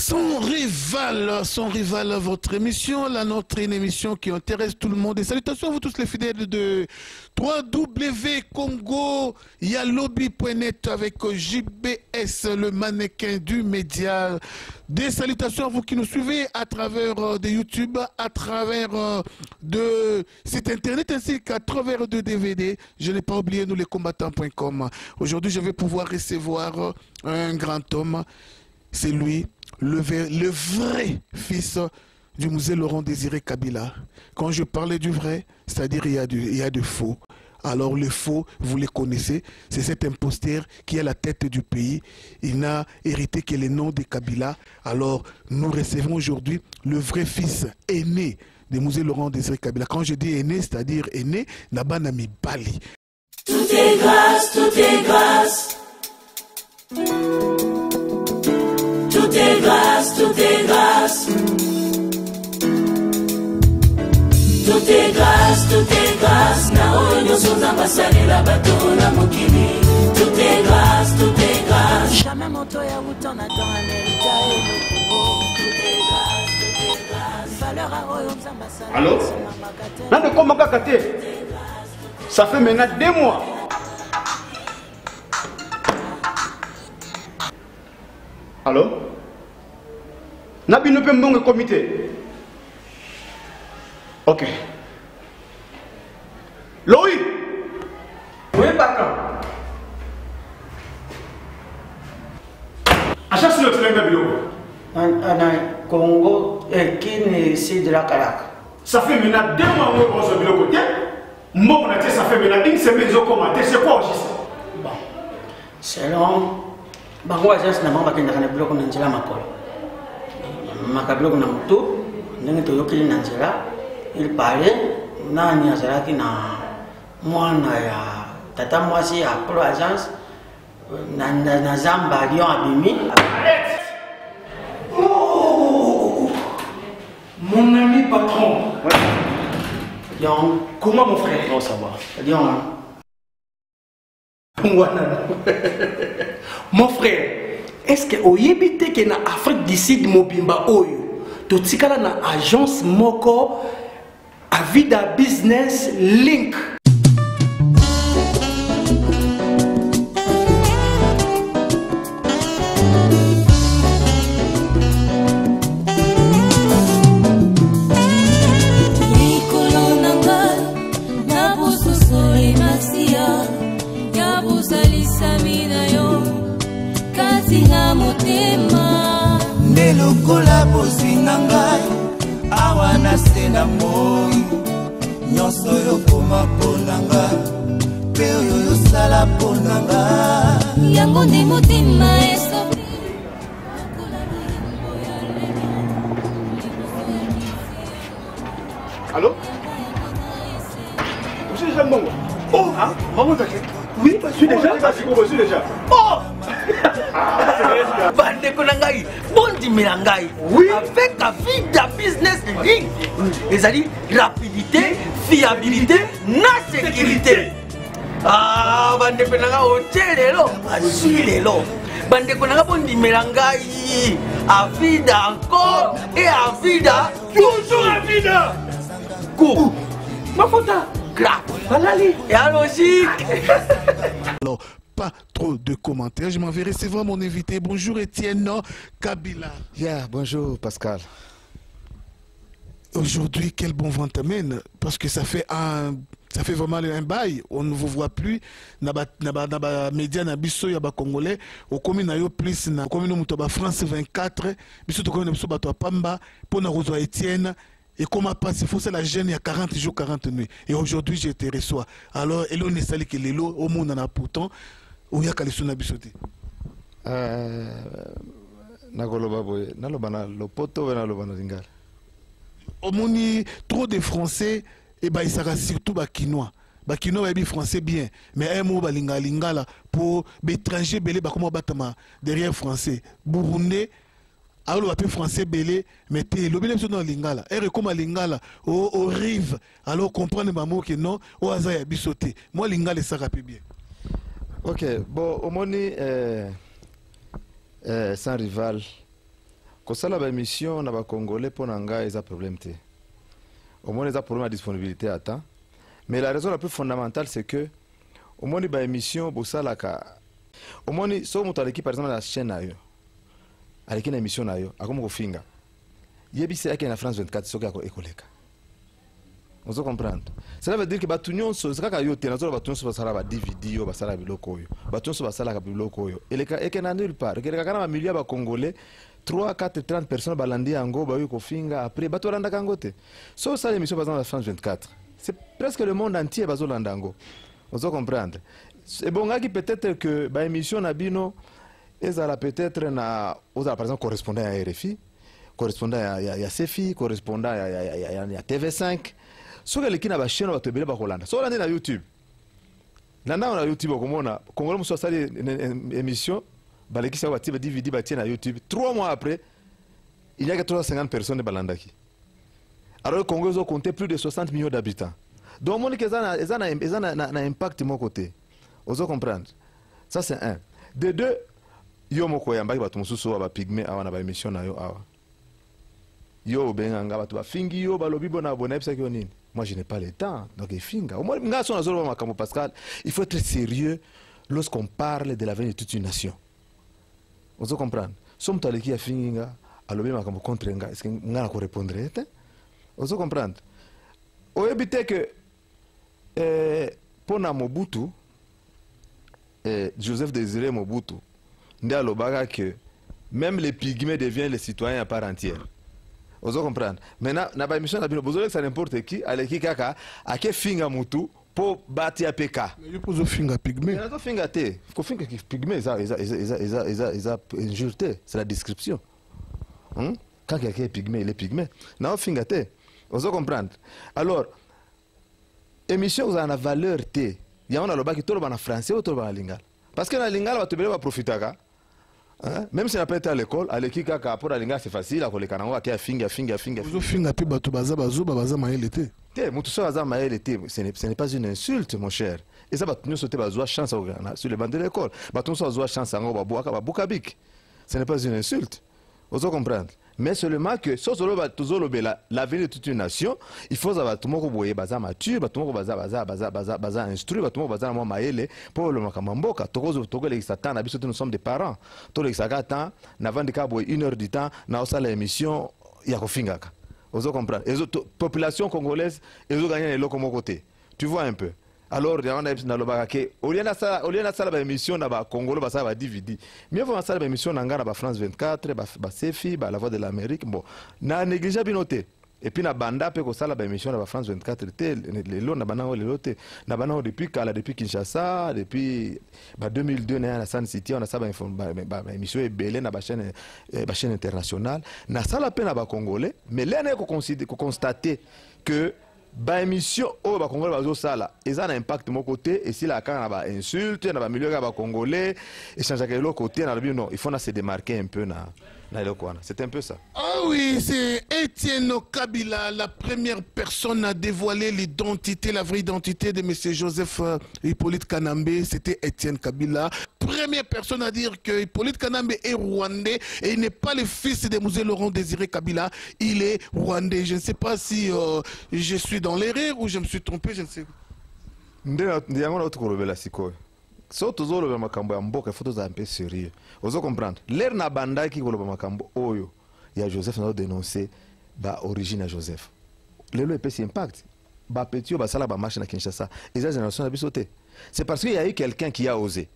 Sans rival, votre émission, la nôtre, une émission qui intéresse tout le monde. Et salutations à vous tous les fidèles de www.congo-yalobi.net avec JBS, le mannequin du média. Des salutations à vous qui nous suivez à travers de YouTube, à travers de site internet ainsi qu'à travers de DVD. Je n'ai pas oublié, nous les combattants.com. Aujourd'hui, je vais pouvoir recevoir un grand homme. C'est lui, le vrai fils du musée Laurent Désiré Kabila. Quand je parlais du vrai, c'est-à-dire il y a du faux. Alors le faux, vous les connaissez, c'est cet imposteur qui est à la tête du pays. Il n'a hérité que les noms de Kabila. Alors nous recevons aujourd'hui le vrai fils aîné du musée Laurent Désiré Kabila. Quand je dis aîné, c'est-à-dire aîné, Nabanami Bali. Tout est grâce, tout est grâce. Tout est grâce, tout est grâce. Tout est grâce, tout est grâce. Na oyo sozamba salela bato na mokili. Tout est grâce, tout est grâce. Jamais moto ya wuton na dans Amerika et le Congo. Tout est grâce, tout est grâce. Valeur à oyo nzamba salela. Allô? Là de comment kakate? Ça fait maintenant 2 mois. Allô? Nabi ne peut me comité. Ok. Loïc. Oui, patron. Achète sur le train de bureau. En Congo et qui est ici de la Carac. Ça fait maintenant 2 mois que nous sommes au côté. Moi, ça fait maintenant 1 semaine que je commenté. C'est quoi aussi ça? Bon. Selon. Bango agence na mamba kenda kana bloc na njela makolo. Makablo na mutu, ndenge to yokili na njela. Il parlait nani azalaki na mwana ya tata mwasi ya pro agence na zamba lion abimi. Arrête! Oh! Mon ami patron. Lion. Comment mon frère? Non, ça va. Lion. Mon frère, est-ce que vous savez que dans l'Afrique du Sud, Mobimba Oyo, tout ce na agence Moko, Avida Business Link. Lokola bozinanga awana sena moi nyonso yo koma ponanga pe yo sala ponanga yango ndi mutima eso. Allô? Monsieur Jean Bongo. Oh, hein? Maman t'inquiète. Oui, je suis déjà. Je suis déjà. Oh! Bande konangai, bondi milangai. Oui. Avec la vie de business ligne. Les alliés, rapidité, fiabilité, na sécurité. Ah, bande konanga hôtel lo, asile lo. Bande konanga bondi milangai. A vida encore et a vida Toujours à vida. Go. Ma faute. Grave. Balali. Et à logique. Alors, pas trop de commentaires. Je m'en vais recevoir mon invité. Bonjour Étienne Kabila. Yeah, bonjour Pascal. Aujourd'hui, quel bon vent t'amène? Parce que ça fait vraiment un bail. On ne vous voit plus. Naba média na biso ya ba congolais. Au commune na yo plus na commune mutoba France 24. Biso to commune biso bato pamba pour na rezo Étienne. Et comment passe, il faut c'est la jeune, il y a 40 jours, 40 nuits. Et aujourd'hui, je te reçois. Alors, Elo ne sali que l'élo, au monde en a pourtant, où il y a Kalisuna Bisoté. Nagoloba boye, nalobana lopoto, nalobana ringal. Au monde, trop de Français, et bah, il sera surtout Bakinois. Bakinois, il français bien. Mais un mot, lingala, pour l'étranger, belé, comment batama, derrière français. Burundais, alors le français belé mettez le belé dans lingala et comme lingala au rive alors comprendre maman que non au hasard ya bisoté moi lingala ça rapide bien. Ok, bon au moni sans rival kosala ba émission na ba congolais pour nanga eza problème té au moins eza problème de disponibilité à temps mais la raison la plus fondamentale c'est que au moins ba émission bosala ka au moins so moto aleki par exemple la chaîne na yo aleki na émission na yo akomo ko finga yebisi yake na France 24 soki ako ekoleka. On se comprendre. Cela veut dire que batunyon so saka yo te nazo batunyon so basala ba DVD yo basala biloko yo. Batunyon so basala ka biloko yo. Et que na nulle part. Que kana milieu ba congolais 3 4 30 personnes balandi yango ba yo ko finga après bato landa kangote. So ça l'émission par exemple la France 24. C'est presque le monde entier bazo landa yango. On se comprendre. Et bon ngaki peut-être que ba émission na bino ezala peut-être na oza par exemple correspondant à RFI, correspondant à CFI, correspondant à TV5. So que les kina ba chaîne ba tebele ba kolanda. So landa na YouTube. Landa na YouTube okomona Congolais muso sali émission balekisa ba tiba DVD ba na YouTube 3 mois après il y a que 350 personnes balandaki. Alors le Congo a compté plus de 60 millions d'habitants. Donc mon ça na impact mon côté. Vous comprendre. Ça c'est un. De deux yo moko yamba ba tumususu ba pygmé awana ba émission na yo awa. Yo benganga ba to fingi yo ba lobi bona bona epsa ko nini. Moi je n'ai pas le temps donc il finga. Au moins nga son azolo makambo Pascal, il faut être sérieux lorsqu'on parle de l'avenir de toute une nation. Vous comprendre. Somme taleki ya finga alobi makambo contre nga est-ce que nga na ko répondreete? Vous comprendre. Au éviter que pour Mobutu Joseph Désiré Mobutu ndi alobaka que même les pygmées deviennent les citoyens à part entière. Vous comprendre. Maintenant na ba émission na bino bozole que ça n'importe qui aleki kaka ake finga mutu pour bati APK. Mais il pose finga pygmée. Mais na finga te. Ko finga pygmée ça injurté, c'est la description. Quand quelqu'un est pygmée, il est pygmée. Na finga te. Vous comprendre. Alors émission vous en a valeur te. Ya on a loba ki tolo bana français ou tolo bana lingala. Parce que na lingala ba tobele ba profitaka. Même si on n'a pas été à l'école, à l'équipe kaka pour la lingala c'est facile à koléka nango akia finga. Vous finga pe bato baza baza maelete. Te mutu so baza maelete, ce n'est pas une insulte mon cher. Et ça batunyo sote bazwa chance sur les bancs de l'école. Batunyo so bazwa chance ngo ba buka bik. Ce n'est pas une insulte. Vous comprendre. Mais seulement que si on veut l'avenir de toute une nation, il faut savoir tout le monde qui est mature, tout le monde qui est instruit, tout le monde qui est maëlé pour le makamamboka. Nous sommes des parents. Tous les temps, avant de faire 1 heure du temps, nous avons l'émission Yakofingaka. Vous comprenez. La population congolaise, ils ont gagné les locaux côté. Tu vois un peu. Alors, on a dit au lieu de faire l'émission na Congolo, ça va DVD. Mieux vaut faire l'émission na France 24, ba CFI, la Voix de l'Amérique. Bon, na négligé binoté. Et puis na banda pe ko sala ba émission na France 24 les lots na banao les lotés. Na banao depuis Kala, depuis Kinshasa, depuis 2002 na Sun City, on a ça ba émission est belé na ba chaîne internationale. Na sala pe na ba congolais, mais là on ko constater que ba émission au ba congolais bazo sala et ça a un impact mon côté et si la quand ba insulte na ba milieu ba congolais et changer que l'autre côté na non il faut se démarquer un peu na c'est un peu ça. Ah oui, c'est Etienne Kabila, la première personne à dévoiler l'identité, la vraie identité de M. Joseph Hippolyte Kanambe. C'était Etienne Kabila. Première personne à dire que Hippolyte Kanambe est rwandais et il n'est pas le fils de Mosé Laurent Désiré Kabila. Il est rwandais. Je ne sais pas si je suis dans l'erreur ou je me suis trompé, je ne sais pas. So tozolo ba makambo ya mboka faut toza un peu sérieux. Ozo comprendre. L'air na banda ki koloba makambo oyo ya Joseph na dénoncer ba origine à Joseph. Lelo epesi impact. Ba petio ba sala ba marche na Kinshasa. Et ça génération na bisoté. C'est parce qu'il y a eu quelqu'un qui a osé.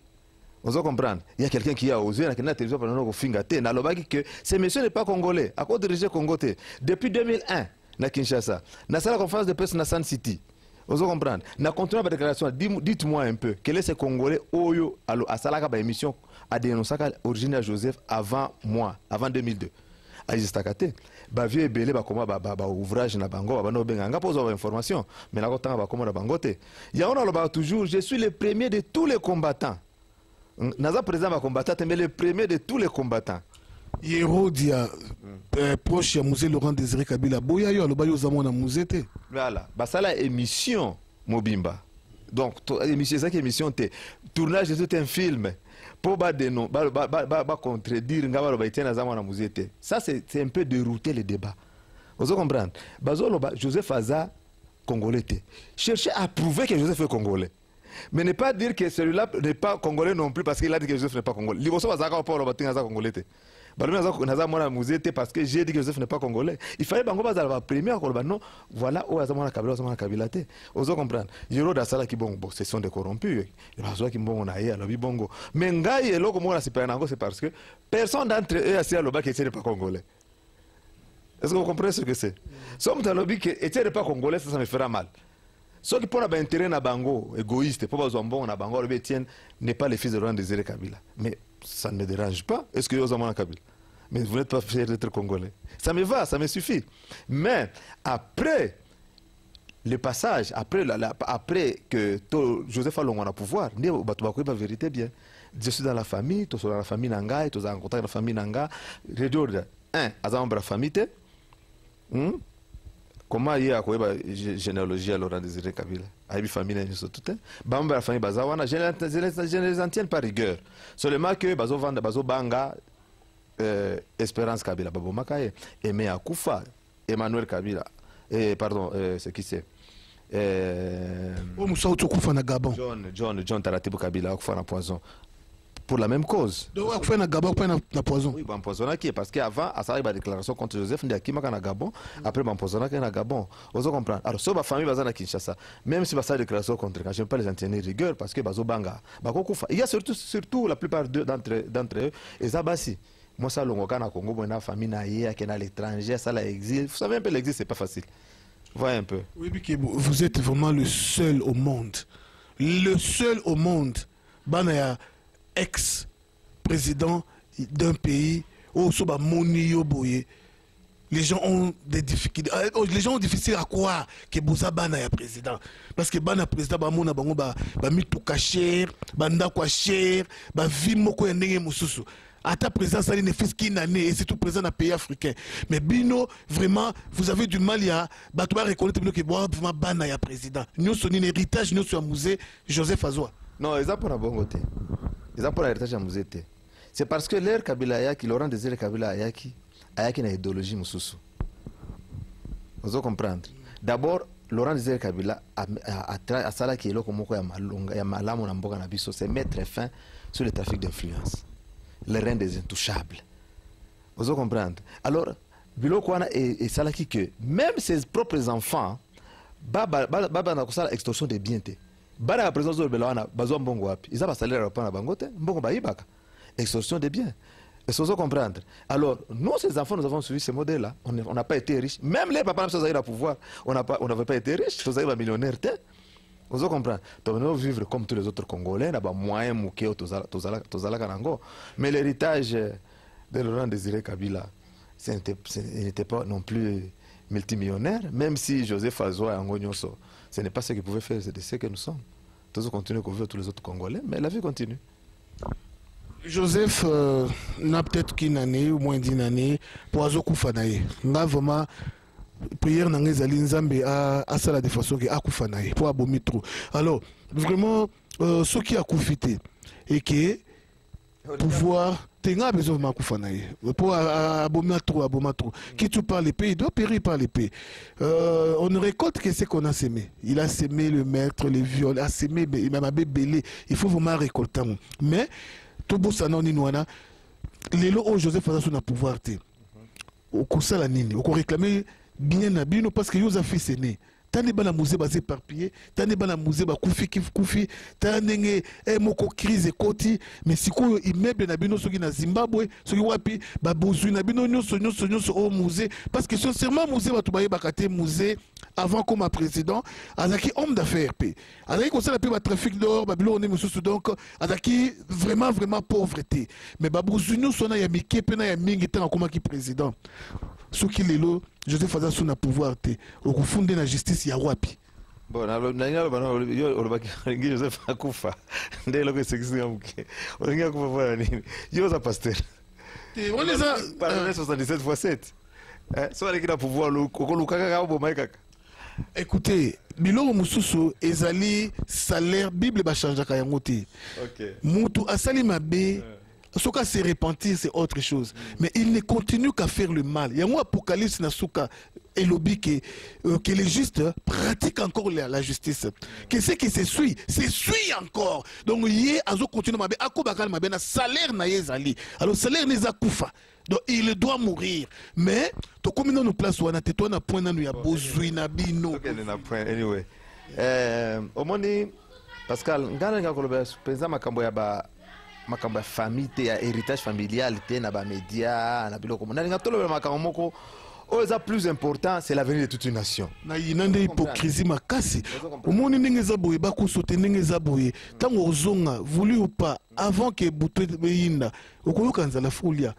Ozo comprendre. Il y a quelqu'un qui a osé na kena télévision pendant ko finga te na lobaki que ce monsieur n'est pas congolais. A quoi diriger Congo te. Depuis 2001 na Kinshasa. Na sala conférence de presse na Sun City. Vous comprenez? Na continué la déclaration. Dites-moi un peu, quel est ce Congolais Oyo à Salaka ba émission a dénoncé l'origine de Joseph avant moi, avant 2002. A Istakate, ba vieux belé ba koma ba ouvrage na bango ba no benganga pose information, mais na kotanga ba koma na bangote. Ya on a le toujours, je suis le premier de tous les combattants. Naza président ba combattant, mais le premier de tous les combattants. Hérodia proche ya Mosé Laurent Désiré Kabila boya yo aloba yo zamona musete. Voilà, bah ça la émission Mobimba. Donc émission ça qui émission té tournage de tout un film. pour contredire ça c'est un peu dérouter le débat. Vous comprenez? Joseph Aza congolais. Cherchez à prouver que Joseph est congolais. Mais ne pas dire que celui-là n'est pas congolais non plus parce qu'il a dit que Joseph n'est pas congolais. Parce que j'ai dit que Joseph n'est pas congolais. Il fallait que la première non, voilà où Azamana Kabila te. Vous comprenez? Yoro Dasala qui bon, ce sont des corrompus. Qui bon na ya lobi bongo. Mais ngai et loko mona c'est parce que personne d'entre eux a loba que n'est pas congolais. Est-ce que vous comprenez ce que c'est? Somme dans lobby que était pas congolais, ça me fera mal. Ceux qui prennent intérêt na bango, égoïste, pour pas bon na bango, le Etienne n'est pas le fils de Laurent Désiré Kabila. Mais ça ne me dérange pas. Est-ce que vous avez Kabila? Mais vous n'êtes pas fier d'être congolais. Ça me va, ça me suffit. Mais après le passage, après que Joseph Alongo a pouvoir, la vérité bien. Je suis dans la famille, tu es dans la famille Nanga, tu es en contact avec la famille Nanga. Un, Azam la famille. Comment il y a une généalogie à Laurent Désiré Kabila? Il y a une famille qui la famille Bazawana, je ne les entienne par rigueur. Seulement que Bazo Banga, Espérance Kabila, Babo Makaye, Aimé Akoufa, Emmanuel Kabila, pardon, c'est qui c'est? John Taratibou Kabila, Akoufa na poison. Pour la même cause. Donc, on fait un Gabon, on poison. Oui, on parce qu'avant, à ça, il y a une déclaration contre Joseph Ndiakima qui est Gabon, après, on poison qui est Gabon. Vous comprenez? Alors, si la famille est à Kinshasa, même si ça déclaration contre, je ne peux pas les en tenir rigueur parce que Bazo Banga. Il y a surtout la plupart d'entre eux, et Zabassi. Moi, ça, le Congo, une famille qui est à l'étranger, ça l'exil. Vous savez un peu, l'exil, c'est pas facile. Voyez un peu. Oui, mais vous êtes vraiment le seul au monde. Le seul au monde. Banaya. Ex-président d'un pays où les gens ont des difficultés. Les gens ont difficile à croire que Bouzabana est président. Parce que Bana président, Bamona Bango, Mituka cher, Banda kwa cher, Vimoko Yandenge Moussousou. Ata président Sali ne fait qu'une année et c'est tout président d'un pays africain. Mais Bino, vraiment, vous avez du mal à reconnaître que vraiment Bana est président. Nous sommes un héritage, nous sommes un musée Joseph Azoua. Non, ils ont pas bon côté. Ils ont pas l'héritage à musée. C'est parce que l'air Kabila Ayaki, Laurent Désiré Kabila Ayaki a une idéologie Moussoussou. Vous comprenez? D'abord, Laurent Désiré Kabila a sala qui est là comme il y a malamu na mboka na biso, c'est mettre fin sur le trafic d'influence, les reins des intouchables. Vous comprenez? Alors, Bilokwana et sala qui que même ses propres enfants, baba na kusala extorsion de biens. Bana la présence de Belawana, Bazon Bongo Api, ils ont pas salaire à Bangote, Bongo Baïbaka. Extorsion des biens. Est-ce que vous comprenez? Alors, nous, ces enfants, nous avons suivi ce modèle-là. On n'a pas été riches. Même les papas, nous avons eu le pouvoir. On n'avait pas été riches. Nous avons été millionnaires. Vous comprenez? Donc, nous devons vivre comme tous les autres Congolais. Nous avons moyen de mais l'héritage de Laurent Désiré Kabila, il n'était pas non plus multimillionnaire, même si Joseph Azoua et Angonyoso, ce n'est pas ce qu'ils pouvaient faire, c'est de ce que nous sommes. Tous continuons à vivre tous les autres Congolais, mais la vie continue. Joseph n'a peut-être qu'une année ou moins d'une année pour Azokufanaye. N'a vraiment prière dans les Nzambe à ça de façon que Akufanaye pour abomitro. Alors vraiment ce qui a confité et que pouvoir tenga besoin de Akufanaye pour abomitro qui tu parles les pays doit périr par les pays. On ne récolte que ce qu'on a semé. Il a semé le maître, les viols, a semé il m'a belé. Il faut vraiment récolter. Mais tout beau ça non inouana les lots où Joseph Aza son pouvoir te au cousa la nini au réclamer bien na bino parce que yosa fils aîné tane bana musée basé éparpillé tane bana musée ba kufi tane moko crise koti mais siko immeuble na bino soki na Zimbabwe soki wapi ba bozu na bino nyonso au musée parce que sincèrement musée ba tubaye bakate musée avant comme président azaki homme d'affaires p azaki comme ça la ba trafic d'or ba bilo on est mususu donc azaki vraiment pauvreté mais ba bozu nyonso na ya mike pe na ya mingi tant comme qui président soki lelo Joseph Aza son pouvoir te au fonder la justice ya wapi. Bon, Joseph Akufa. Ndelo que c'est que on a kufa pour nini. Yo za pasteur. On les a par 77 x 7. Soit avec le pouvoir le kokoluka kaka bo mai kaka. Écoutez, biloko mususu ezali salaire Bible ba changeaka yango te. Mutu asali mabe soka se repentir c'est autre chose, mais il ne continue qu'à faire le mal. Yango Apocalypse na suka elobi que les justes pratiquent encore la justice. Que ce qui se suit encore. Donc yé azo continue mabe akobakal mabe na salaire na yezali. Alors salaire neza kufa. Donc il doit mourir. Mais to comme nous place wana te to na point na ya bozui na bino. Anyway. Omoni Pascal ngana ngakoloba penza makambo ya ba makambo ya famille te ya héritage familial te na ba média na biloko na ngatoloba makambo moko oza plus important c'est l'avenir de toute une nation. Na yinande hypocrisie makasi. Omoni ndenge za boye ba kusote ndenge za boye tango ozonga voulu ou pas avant que butu beyinda okoyoka nzala fulia.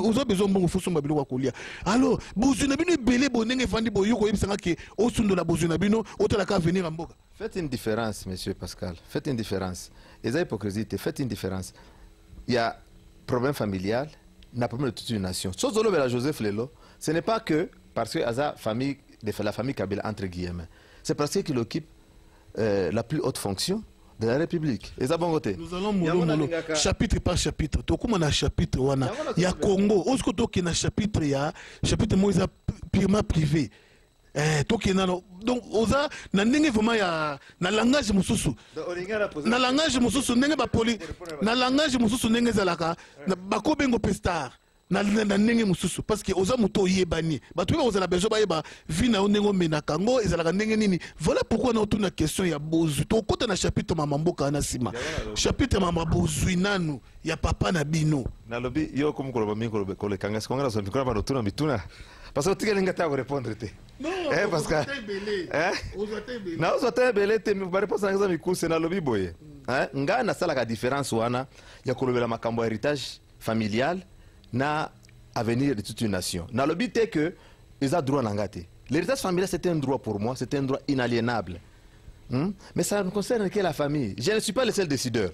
Oza besoin bongo fosomba biloko kolia. Alors bozuna bino ebele bonenge fandi boyoko yebisanga ke osundola bozuna bino otalaka venir en mboka. Faites une différence, monsieur Pascal. Faites une différence. Et ça, hypocrisie, faites une différence. Il y a problème familial, il y a problème de toute une nation. Chose de la Joseph Lelo, ce n'est pas que parce que la famille Kabila, entre guillemets. C'est parce qu'il occupe la plus haute fonction de la République. Et ça, bon côté. Nous allons moulo chapitre par chapitre. Tout comme on a chapitre, il y a Congo. Osko to qui na chapitre, il y a chapitre Moïse purement privé. Donc oza na ndenge vraiment ya na langage mususu na langage mususu ndenge ba poli na langage mususu ndenge zalaka na bakobengo pestar na ndenge mususu parce que oza muto yebani bato ba oza la besoin ba yeba vi na ndenge mena kango ezalaka ndenge nini. Voilà pourquoi na autour na question ya bozu to kota na chapitre mama mboka na sima chapitre mama bozu nanu ya papa na bino na lobi yo comme koloba mingo ko le kanga skongala so mikora ba rotuna mituna parce que tu n'as pas répondre. Non, parce que non, ça t'a belé, tu me parles pas ça que ça me coûte, c'est dans le biboye. Nga na sala la différence wana ya kolobela makambo héritage familial na avenir de toute une nation. Na lobi te que ils ont droit nangate. L'héritage familial c'est un droit pour moi, c'est un droit inaliénable. Mais ça ne concerne que la famille. Je ne suis pas le seul décideur.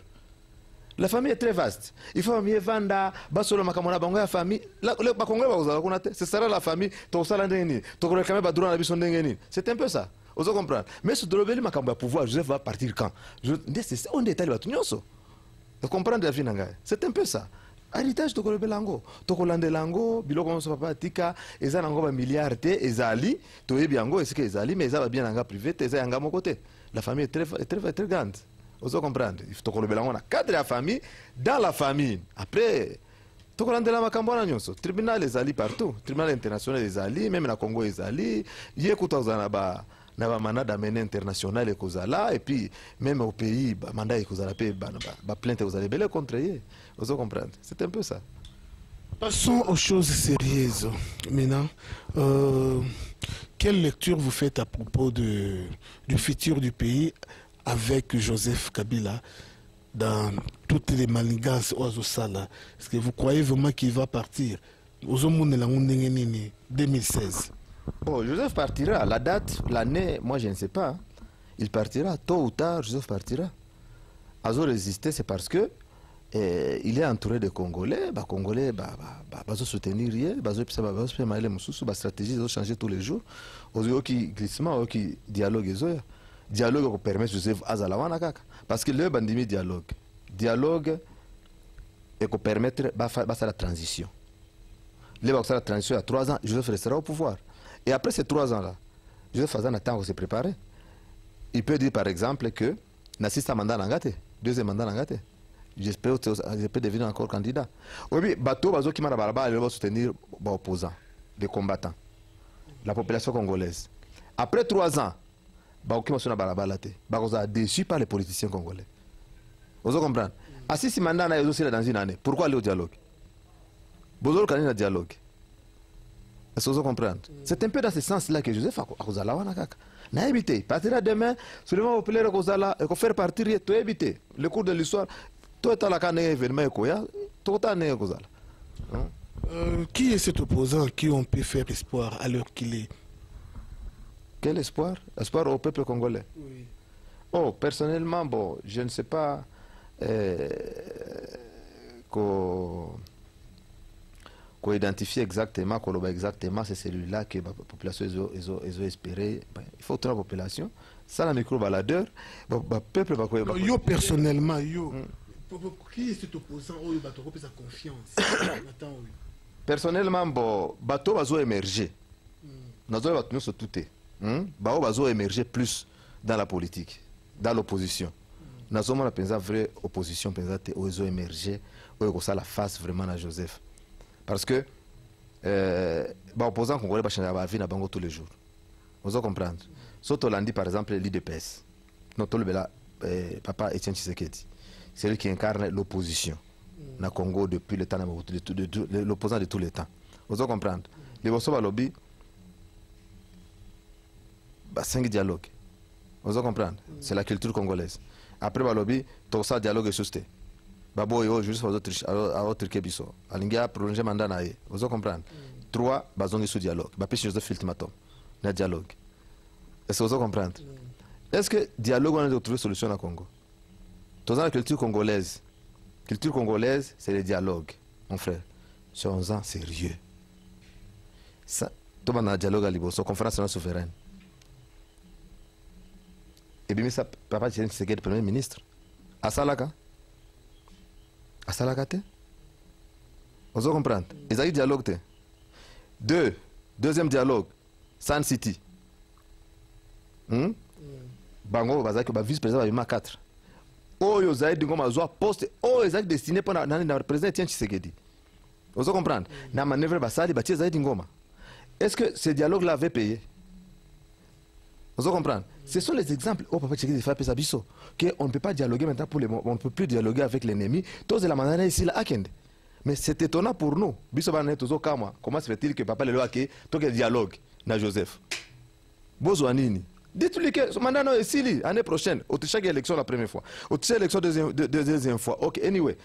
La famille est très vaste. Il faut mieux vendre, basolo makamona bango ya famille. Le bakongo ba uzala kuna te. Ce sera la famille. To sala ndeni. To ko kame ba droit na biso ndengeni. C'est un peu ça. Vous comprenez? Mais ce dolobeli makambo ya pouvoir, Joseph va partir quand? C'est ça on détaille ba tunyoso. Vous comprenez la vie nanga? C'est un peu ça. Héritage to ko belango. To ko landelango, biloko mo so papa tika, eza nango ba milliard te, ezali, to yebi yango, est-ce que ezali mais eza ba bien nanga privé, te eza yanga mo côté. La famille est très grande. Vous comprenez? Il faut que le on a cadre la famille, dans la famille. Après, tout le monde la macambona nyonso. Tribunal les alliés partout. Tribunal international les alliés, même na Congo les alliés. Il y a tout ça là-bas. Na ba mandat d'amener international et kozala et puis même au pays mandat et kozala pe ba plainte aux allez belé contre eux. Vous comprenez? C'est un peu ça. Passons aux choses sérieuses. Maintenant, quelle lecture vous faites à propos du futur du pays avec Joseph Kabila dans toutes les manigances aux Osala? Est-ce que vous croyez vraiment qu'il va partir? 2016. Bon, Joseph partira. La date, l'année, moi je ne sais pas. Il partira. Tôt ou tard, Joseph partira. Azo résister, c'est parce que il est entouré de Congolais. Les Congolais vont soutenir, la stratégie va changer tous les jours. Aux qui glissement, qui dialogue. Dialogue qui permet Joseph Azalawana kaka. Parce que le bandimi dialogue et qui permettre la transition. La transition à 3 ans, Joseph restera au pouvoir. Et après ces 3 ans-là, Joseph Azan attend de se préparer. Il peut dire par exemple que Nassista mandat nangate, 2e mandat nangate. J'espère devenir encore candidat. Oui, bateau bazo qui m'a baraba va soutenir les opposants, les combattants, la population congolaise. Après 3 ans, Baoki Masuna Barabala te. Bakoza déçu par les politiciens congolais. Vous comprenez? Assis si mandat na aussi dans une année. Pourquoi aller au dialogue? Bozol kanina na dialogue. Est-ce que vous comprenez? C'est un peu dans ce sens-là que Joseph a kozala wana kaka. Na éviter. Partira demain, seulement populaire kozala et faire partir to éviter. Le cours de l'histoire, tout est à la canne événement ekoya, tout est à kozala. Qui est cet opposant qui on peut faire espoir à l'heure qu'il est? Quel espoir? Espoir au peuple congolais. Oui. Oh, personnellement, bon, je ne sais pas qu'on identifie exactement, qu'on voit exactement, c'est celui-là que la population a espéré. Il faut la population. Ça, la micro-baladeur, le peuple va quoi. Yo, personnellement, qui est cet opposant où il va trouver sa confiance? Personnellement, le bateau va émerger. Nous allons se touter. Bao va émerger plus dans la politique, dans l'opposition. Nous avons une vraie opposition, où ils ont émergé, où ils ont la face vraiment à Joseph. Parce que l'opposant congolais va changer la vie dans tous les jours. Vous comprenez? Surtout l'Andi, par exemple, l'IDPS. Notre papa Etienne Tshisekedi. C'est lui qui incarne l'opposition dans le Congo depuis le temps, l'opposant de tous les temps. Vous comprenez? Les Bosso lobby, 5 dialogues. Vous comprenez? C'est la culture congolaise. Après le lobby, tout ça dialogue est susté. Babo yo juste à autre kebiso. Alingia prolonger mandat nae. Vous comprenez? 3 bazongi sous dialogue. Bapé Joseph ultimatum. Na dialogue. Est-ce que vous comprenez? Est-ce que dialogue on a trouvé solution au Congo? Dans la culture congolaise. Culture congolaise, c'est le dialogue, mon frère. Soyons-en sérieux. Ça, tout le monde a un dialogue à Liboso, conférence nationale souveraine. Et bien, ça, papa Tshisekedi, Premier ministre. À Salaka. À Salaka, vous comprenez? Ils ont eu dialogue. Deuxième dialogue, San City. Bango, vice-président, il y a 4. Oyo zaidi ngoma zoa poste oyo zaidi destiné pour na président Etienne Tshisekedi. Vous comprenez? Na manœuvre basali batie zaidi ngoma. Est-ce que ce dialogue là avait payé? Vous comprenez? Ce sont les exemples au papa Tshisekedi fait pesa biso que on ne peut pas dialoguer maintenant pour les on ne peut plus dialoguer avec l'ennemi. Tous de la manière ici là akende. Mais c'est étonnant pour nous. Biso bana tozo kama. Comment se fait-il que papa le loake to que dialogue na Joseph? Besoin nini? Dites-lui que ce mandat est ici, l'année prochaine, au chaque élection la première fois, au chaque élection deuxième fois. Ok, anyway,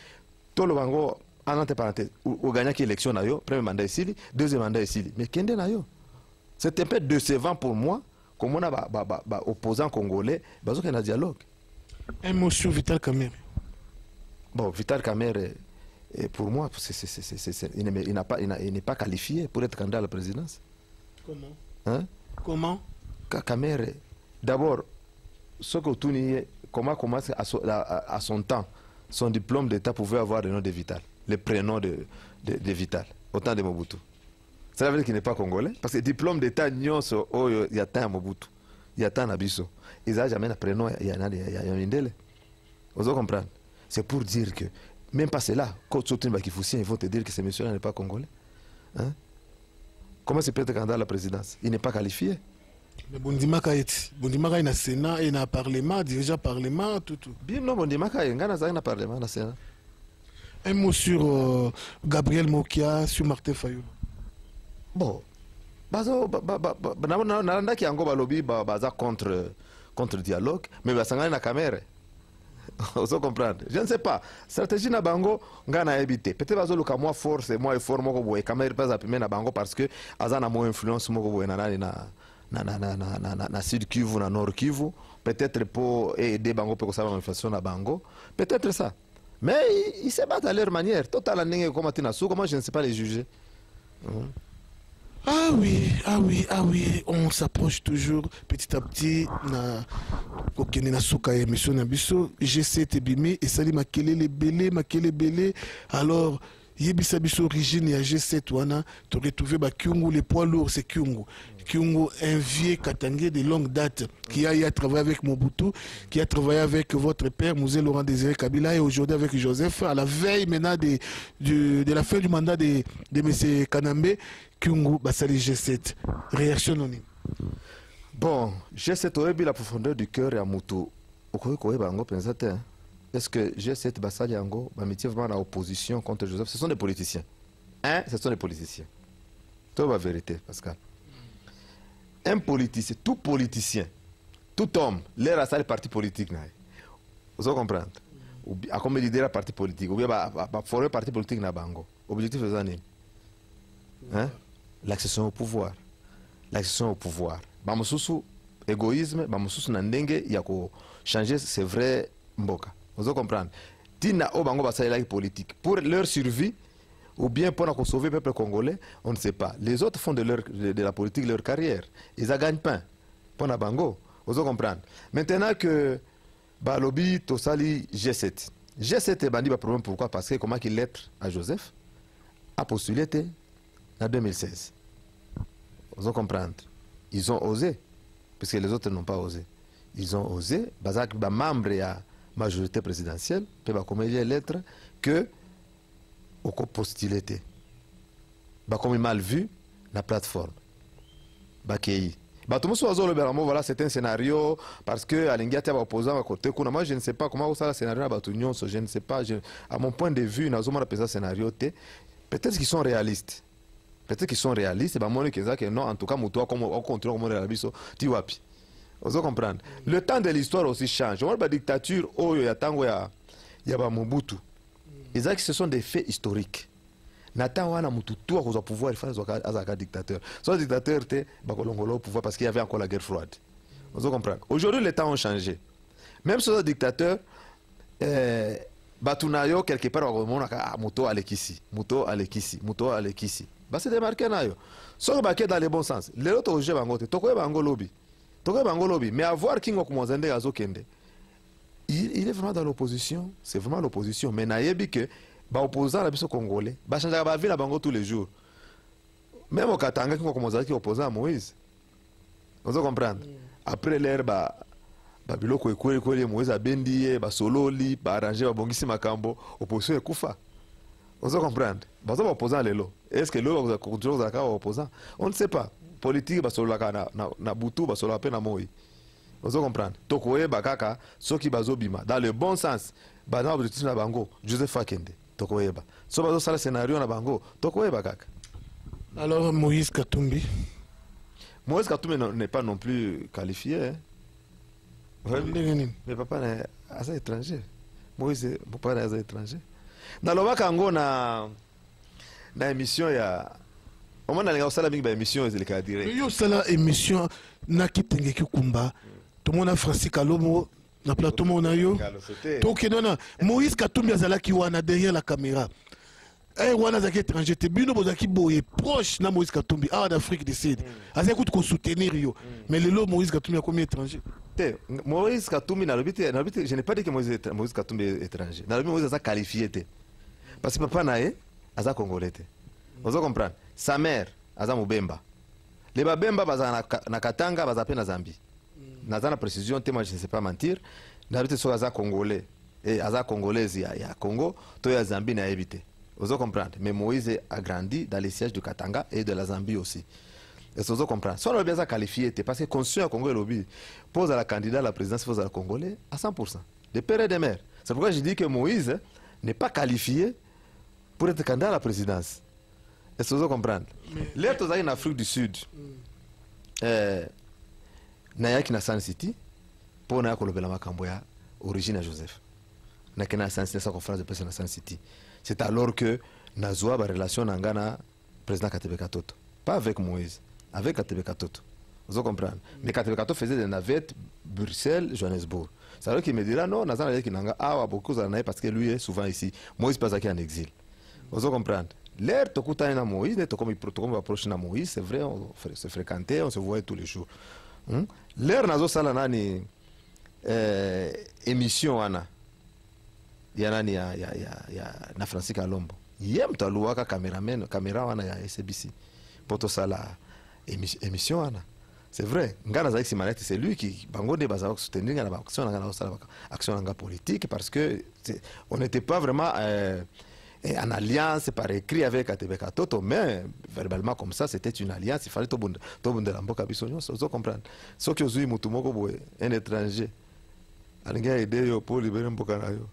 tout le monde, en parenthèse, au gagnant qui élection, premier mandat ici, deuxième mandat ici. Mais qu'est-ce que c'est un peu décevant pour moi, comme on a opposant congolais, parce qu'il y a un dialogue. Un mot sur Vital Kamerhe. Bon, Vital Kamerhe, pour moi, il n'est pas qualifié pour être candidat à la présidence. Comment? Hein? Comment? Kamerhe, d'abord, ce que tout comment commence à son temps, son diplôme d'État pouvait avoir le nom de Vital, le prénom de Vital, au temps de Mobutu. Ça veut dire qu'il n'est pas congolais, parce que le diplôme d'État, il y a tant à Mobutu, il y a tant à Nabiso. Ils n'ont jamais un prénom, il y a un Mindele. Vous comprenez? C'est pour dire que, même pas cela, quand tu es ils vont te dire que ce monsieur-là n'est pas congolais. Hein? Comment se peut être candidat à la présidence? Il n'est pas qualifié. Mais Bondimaka est. Bondimaka est dans le Sénat et dans le Parlement, dirigeant Parlement, tout. Bien, non, Bondimaka est dans le Parlement, dans le Sénat. Un mot sur Gabriel Mokia, sur Martin Fayulu. Bon. Nalanda qui a un lobby contre le dialogue, mais il y a un caméra. Vous comprenez? Je ne sais pas. Stratégie na bango ngana éviter. Peut-être que le moi force moi effort moko boye caméra pas à na bango parce que azana mo influence moko boye na Sud Kivu na Nord Kivu, peut-être pour aider bango pour que ça manifestation na bango, peut-être ça. Mais ils se battent à leur manière. Total nenge comment tinasu, comment je ne sais pas les juger. Ah oui, on s'approche toujours petit à petit na kokene na suka émission na biso G7 ebimi et sali makelele belé alors yebisa biso origine ya G7 wana to retrouver ba Kyungu les poids lourds c'est Kyungu un vieux Katangé de longue date qui a travaillé avec Mobutu, qui a travaillé avec votre père Mouzé Laurent Désiré Kabila et aujourd'hui avec Joseph à la veille maintenant de la fin du mandat de M. Kanambe. Kyungu Basali G7. Réaction anonyme. Bon, G7 aurait la profondeur du cœur et à Moutou. Est-ce que G7 Basali Ango, métier vraiment à opposition contre Joseph? Ce sont des politiciens. Hein? Ce sont des politiciens. C'est la vérité, Pascal. Un politicien, tout homme, l'air à ça, les partis politiques. Vous comprenez? À comme l'idée la parti politique, ou bien former un parti politique na bango. Objectif de l'année. Hein? L'accession au pouvoir. L'accession au pouvoir. Bamoussou, égoïsme, bamoussou nandenge, il y a qu'à changer, c'est vrai, mboka. Vous comprenez? Tina o bango basali la politique. Pour leur survie, ou bien pour sauver le peuple congolais, on ne sait pas. Les autres font de la politique leur carrière. Ils gagnent pain. Pour la bango, vous comprenez. Maintenant que Balobi, Tosali, G7. G7 est bandit, problème pourquoi? Parce que comment qu'il lettre à Joseph a postulé en 2016. Vous comprenez. Ils ont osé, parce que les autres n'ont pas osé. Ils ont osé, parce que les membres de la majorité présidentielle peuvent comme il y a lettre que au postulé. Comme mal vu la plateforme. Tout le monde voilà, c'est un scénario parce que Alingia est opposant à côté. Moi, je ne sais pas comment ça le scénario je ne sais pas. À mon point de vue, un scénario. Peut-être qu'ils sont réalistes. Peut-être qu'ils sont réalistes. Et moi, non, en tout cas, on contrôle comment réalise. Tu vois, vous comprenez. Le temps de l'histoire aussi change. On a la dictature, il y a Mobutu. Ce sont des faits historiques. Nathan wana mututu à cause pouvoir il faut un dictateur. Soit dictateur te bakolongolo au pouvoir parce qu'il y avait encore la guerre froide. Vous comprenez. Aujourd'hui les temps ont changé. Même si un dictateur batunayo quelque part au monde moto alekisi, moto alekisi, moto alekisi. Bah c'est démarqué nayo. Soit baké dans le bon sens. Les autres au jeu bangote. Toko bango lobby. Toko bango lobby. Mais avoir kingo kumozende azokende. Il est vraiment dans l'opposition. C'est vraiment l'opposition. Mais nayebi que opposant à la congolais, changer la vie bango tous les jours. Même au Katanga qui commence qui opposant à Moïse. Vous comprenez? Après l'ère biloko ekweli Moïse a bendié, sololi, arrangé, bongisi makambo, opposition est kufa. Vous comprenez? Vous opposant lelo. Est-ce que l'eau va continuer à opposant? On ne sait pas. Politique na butu solo na moi. Vous comprenez? Tokoye bakaka soki bazobima dans le bon sens. Dans l'objectif na bango, Joseph Fakende. Tokoyeba. So bazo sala scénario na bango, tokoyeba kaka. Alors Moïse Katumbi. Moïse Katumbi n'est pas non plus qualifié. Hein? Mais papa est étranger. Moïse papa est étranger. Na lobaka ngo na émission ya au moins na sala mingi ba émission ezilika direct. Yo sala émission na kitenge kikumba. Tout le monde a Francis Kalomo. Na plateau monayo donc non Moïse Katumbi azalaki wana derrière la caméra wana zaki étranger te bino bozaki boye proche na Moïse Katumbi en Afrique du Sud azaki ko soutenir yo mais le Moïse Katumbi a combien étranger te Moïse Katumbi na lobité je n'ai pas dit que Moïse Katumbi est étranger na lobité Moïse a qualifié te parce que papa nae aza congolais te vous comprenez sa mère aza Mubemba les Babemba baza na Katanga baza pe na Zambie. Dans la précision, moi je ne sais pas mentir. N'habite sur Aza Congolais et Aza Congolaise, il y a Congo, toi il y a Zambie n'a évité. Vous comprenez? Mais Moïse a grandi dans les sièges de Katanga et de la Zambie aussi. Est-ce que vous comprenez? Si on a bien qualifié, parce que conscient à Congo et lobby pose à la candidat à la présidence, pose à la Congolais à 100%. De père et de mère. C'est pourquoi je dis que Moïse n'est pas qualifié pour être candidat à la présidence. Est-ce que vous comprenez? L'air en Afrique du Sud. Nayaki na Sun City pour na kolobela makambo ya origine à Joseph. Na kena Sun City sa conférence de presse na Sun City. C'est alors que nazwa ba relation nangana président Katebe Katoto. Pas avec Moïse, avec Katebe Katoto. Vous comprenez? Mais Katebe Katoto faisait des navettes Bruxelles, Johannesburg. C'est alors qu'il me dira non, nazana yaki nanga awa beaucoup za nae parce que lui est souvent ici. Moïse pas en exil. Vous comprenez? L'air tokuta na Moïse, ne tokomi protocole approche na Moïse, c'est vrai, on se fréquentait, on se voyait tous les jours. L'air nazo sala nani émission ana ya nani ya na Francis Kalombo yem taluaka caméra wana ya SBC poto sala émission ana c'est vrai ngana za Ximanete c'est lui qui bangonde baza soutenir ngana ba action ngana sala action ngana politique parce que on n'était pas vraiment en alliance par écrit avec Katebe Katoto, mais verbalement comme ça, c'était une alliance. Il fallait tout le monde la mboka bisonyo, ça vous comprendre. Ce que vous mutumoko boy, un étranger, alinga aider yo pour libérer mboka na yo.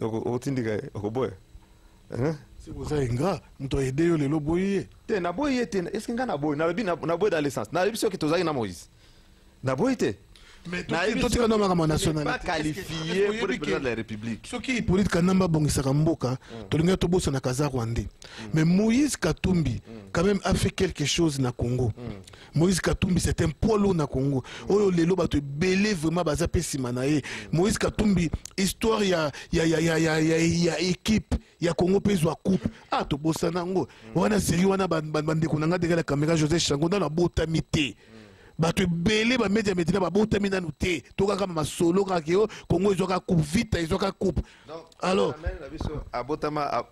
Yo otindika okoboy. Hein? C'est pour ça ingrat, muto aider yo lelo boye. Te na boye te, est-ce que ngana boy, na boy dans l'essence. Na biso ki tozaki na Moïse. Na boye te. Mais Na yebi totika na maka pas nationalité. qualifié pour être président de la République. Soki Hippolyte Kanamba bongisaka mboka, tolinga tobosa na kaza Rwandais. Mais Moïse Katumbi quand même a fait quelque chose na Congo. Moïse Katumbi c'est un poids lourd na Congo. Oyo lelo ba te belé vraiment baza pesima na ye. Moïse Katumbi histoire ya équipe ya Congo pezwa coupe. Ah to bosa nango. Wana série wana bandeko nanga de la caméra José Chango dans la botamité. Bato belé ba média média ba botami nanu te toka kama masolo kaka yo Congo izoka coupe vite izoka coupe. Alors Abotama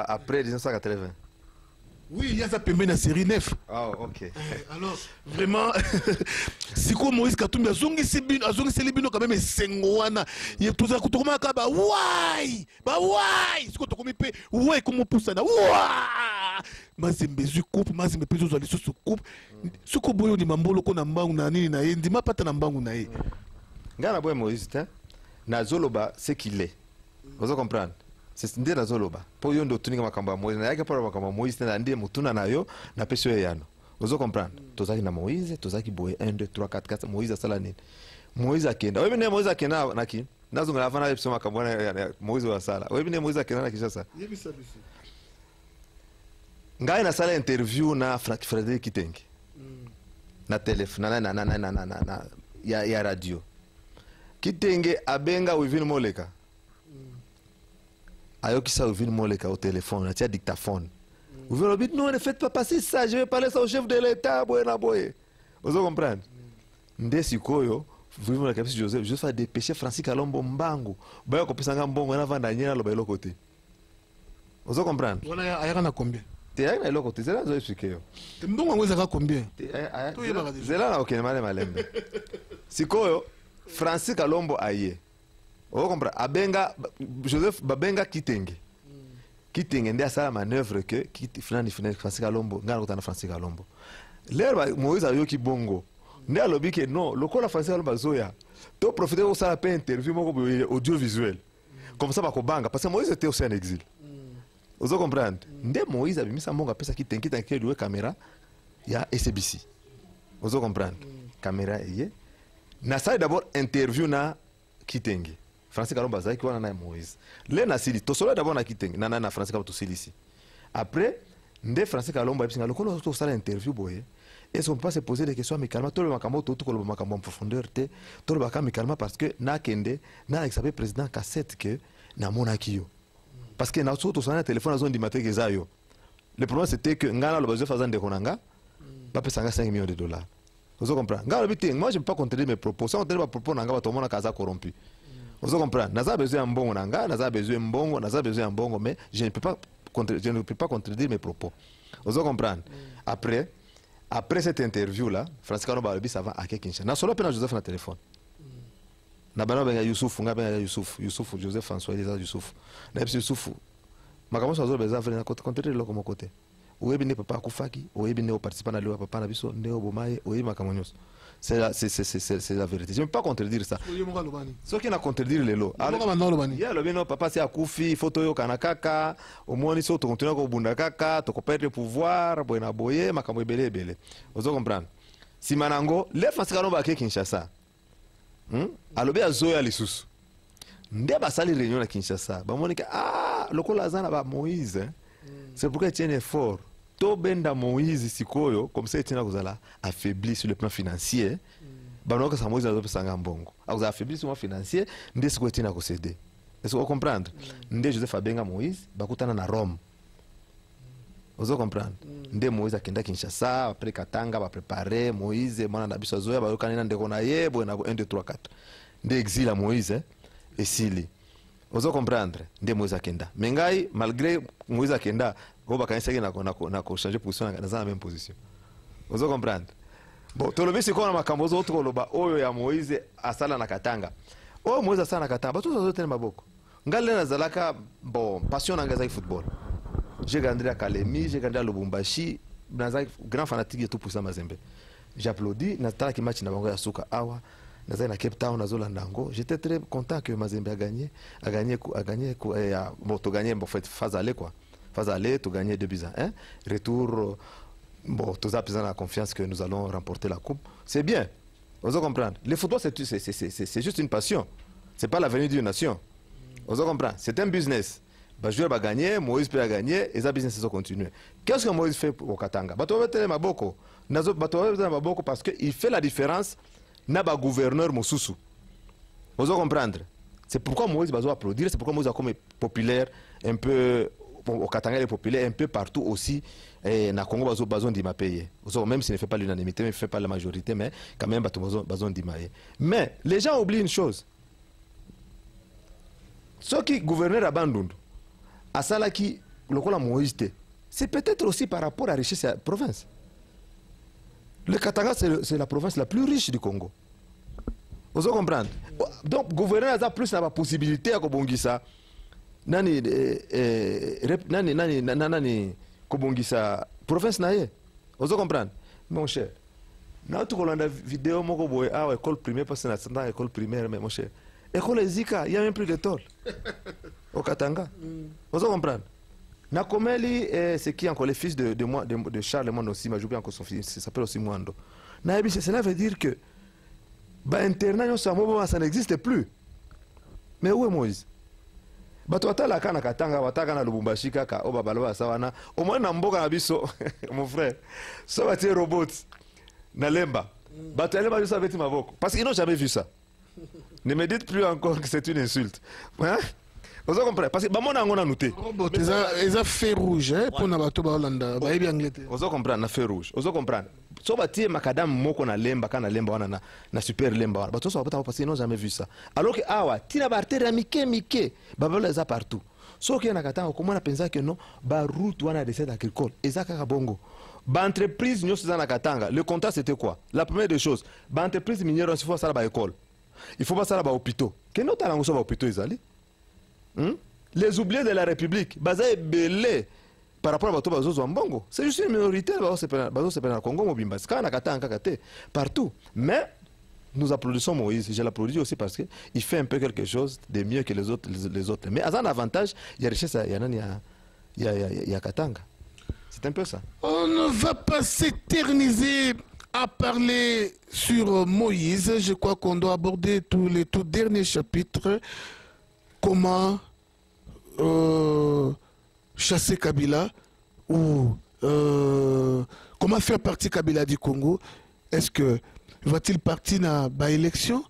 après 1980. oui, il y a ça pembe na série 9. Ah OK. Alors vraiment siko Moïse Katumbi azongi selibino quand même sengo wana ye toza kutokoma ka ba wai siko tokomi pe ouais comme poussa na wa mazembe zu coupe mazembe pezo zo lisusu coupe siko boyo ni mambolo ko na mbangu na nini na ye ndima pata na mbangu na ye Ngana boy Moïse te na zoloba c'est qu'il est. Vous comprendre? C'est ndé na zoloba. Po yo ndo tuninga makamba Moïse na yake para makamba Moïse na ndé mutuna nayo na peso yano. Vous comprendre? Tozaki na Moïse, tozaki boye 1 2 3 4 4 Moïse asala nini? Moïse akenda. Wewe ne Moïse akenda na ki? Nazo ngala fana episode makamba na Moïse wa sala. Wewe ne Moïse akenda na Kinshasa? Yebisa biso. Ngai na sala interview na Frédéric Kitenge. Na téléphone na ya radio. Kitenge abenga Wivin Moleka. Ayokisa Wivin Moleka au téléphone, na tia dictaphone. Wivin dit non, ne faites pas passer ça, je vais parler ça au chef de l'État, boyena boye. Vous comprenez? Nde sikoyo, Wivin Moleka pisi Joseph, je fais dépêcher Francis Kalombo Mbangu. Baya ko pisanga mbongo na vanda nyena lo bayelo côté. Vous comprenez? Voilà ayaka na combien? Te ayaka na lo côté, zela zo expliquer yo. Te mbongo ngweza ka combien? Zela na okene male malembe. Sikoyo Francis Kalombo aye. Vous comprenez? Abenga Joseph Babenga Kitenge. Kitenge ndi asala manœuvre que finani Francis Kalombo ngana kutana Francis Kalombo. Lero Moïse ayoki bongo. Ndi alobi ke non, lokola Francis Kalombo zoya. To profiter au sala pe interview moko audiovisuel. Comme ça ba ko banga parce que Moïse était aussi en exil. Vous comprenez? Ndi Moïse abimisa mbongo pesa Kitenge ke louer caméra ya SBC. Vous comprenez? Caméra eye. Na sala d'abord interview na Kitenge. Francis Kalombo azaki wana na Moïse. Le na sili to solo d'abord na Kitenge na Francis Kalombo to sili ici. Après nde Francis Kalombo abinga lokolo to sala interview boye. Est-ce qu'on peut pas se poser des questions amicalement tout le makambo to ko le makambo en profondeur te tout le makambo amicalement parce que na kende na exabe président cassette que na monaki yo. Parce que na to sala téléphone azon di maté kezayo. Le problème c'était que ngana lo besoin faisant de konanga ba pesanga 5 millions de dollars. Vous comprenez? Ngana biting moi je peux pas contredire mes propos. Ça on te pas propos nanga ba to mona kaza corrompu. Vous comprenez? Naza besoin mbongo nanga, naza besoin mbongo, naza besoin mbongo, mais je ne peux pas contredire mes propos. Vous comprenez? Après cette interview là, Francis Kalombo alobi ça va à Kinshasa. Na solo pena Joseph na téléphone. Na bana benga Youssouf, nga benga Youssouf Joseph François Elisa Youssouf. Na Youssouf. Makamo so zo beza vle na contredire lo comme côté. Oyebi ne papa kufaki, oyebi ne participer na liwa papa na biso, ne obomaye, oyebi makamonyos. C'est la vérité. Je ne peux pas contredire ça. Ce qui n'a contredire les lots. Il y a le papa c'est à Koufi, photo yo kanakaka, au moins ils sont continuer à bundakaka, to perdre le pouvoir, boyna boye, makambo belé belé. Vous comprenez? Si manango, les Francis Kalombo à Kinshasa. Alobi azoya lisusu. Nde basali réunion à Kinshasa. Ba monika lokola zana ba Moïse. C'est pourquoi il tient effort. Benda Moïse sikoyo comme ça etina kozala affaibli sur le plan financier banoka sa Moïse azope sanga mbongo akoza affaibli sur le plan financier nde sikoyo etina kosede est-ce que vous comprendre nde Joseph abenga Moïse bakutana na Rome vous comprendre nde Moïse akenda Kinshasa après Katanga ba préparer Moïse mwana na biso zoya bayokana na ndeko na ye bona 1 2 3 4 nde exil à Moïse et sili vous comprendre nde Moïse akenda mengai malgré Moïse akenda on va changer position dans la même position. Vous comprenez? Bon, tout le monde c'est quoi na makambo zo to loba oyo ya Moïse asala na Katanga. Oh Moïse asala na Katanga, tout ça tellement maboko. Ngale na zalaka bon, passion na ngaza football. J'ai grandi à Kalemi, j'ai grandi à Lubumbashi, naza grand fanatique de tout pour ça Mazembe. J'applaudis na tala ki match na bango ya suka awa. Naza na Cape Town na Zolandango. J'étais très content que Mazembe a gagné bon, to gagné en fait phase aller quoi. Phase aller, tu gagnes 2-1. Retour, bon, tu as besoin de la confiance que nous allons remporter la coupe. C'est bien. Vous comprendre? Le football, c'est juste une passion. C'est pas l'avenir d'une nation. Vous comprendre? C'est un business. Le joueur va gagner, Moïse peut gagner, et ça business va continuer. Qu'est-ce que Moïse fait au Katanga? Parce qu'il fait la différence dans le gouverneur Mosusu. Vous comprendre? C'est pourquoi Moïse va applaudir, c'est pourquoi Moïse est comme populaire, un peu, au Katanga il est populaire, un peu partout aussi. Et na Congo bazo besoin d'y payer. Même s'il ne fait pas l'unanimité, il ne fait pas la majorité, mais quand même besoin d'y payer. Mais les gens oublient une chose. Ceux qui gouvernent à Bandundu, à Salaki, le col Moïse, c'est peut-être aussi par rapport à la richesse de la province. Le Katanga, c'est la province la plus riche du Congo. Vous comprenez? Donc, gouverner a plus la possibilité à Kobongisa. Nani Kobongisa province naie. Vous comprenez? Mon cher. Now tu colonnes la vidéo moko boy à école primaire parce que na santa école primaire mais mon cher. École Zika, il y a même plus de tôle. Au Katanga. Vous comprenez? Na Komeli c'est qui encore le fils de Charles Mondo aussi, m'a joué encore son fils, ça s'appelle aussi Mondo. Na cela veut dire que internat ça n'existe plus. Mais où est Moïse? Bato atala kana Katanga wataka na Lubumbashi kaka oba baloba sawana au moins na mboka na biso mon frère so batie robot na lemba bato lemba juste avec maboko parce qu'ils n'ont jamais vu ça. Ne me dites plus encore que c'est une insulte. Hein? Vous comprenez? Parce que bamona ngona noté robot ils a fait rouge pour na bato ba Hollande ba yebi Angleterre. Vous comprenez na fait rouge. Vous comprenez? So batie makadam moko na lemba kana lemba wana na super lemba wana bato so bata parce qu'ils n'ont jamais vu ça. Alors que awa tina ba artère mike babala za partout. So ki na Katanga comment na pensa que non ba route wana de cette agricole ezaka ka bongo. Ba entreprise nyo za na Katanga le contrat c'était quoi? La première des choses ba entreprise minière il faut ça ba école. Il faut pas ça ba hôpitaux. Que non talango so ba hôpitaux ezali? Les oubliés de la République baza belé par rapport à Bazo Zambongo. C'est juste une minorité Bazo c'est pas Congo Mobimba. C'est quand Katanga Kate partout. Mais nous applaudissons Moïse. Je l'applaudis aussi parce que il fait un peu quelque chose de mieux que les autres. Mais à un avantage, il y a richesse, il y a Katanga. C'est un peu ça. On ne va pas s'éterniser à parler sur Moïse. Je crois qu'on doit aborder tous les tout derniers chapitres. Comment chasser Kabila ou comment faire partie Kabila du Congo? Est-ce que va-t-il partir dans l'élection?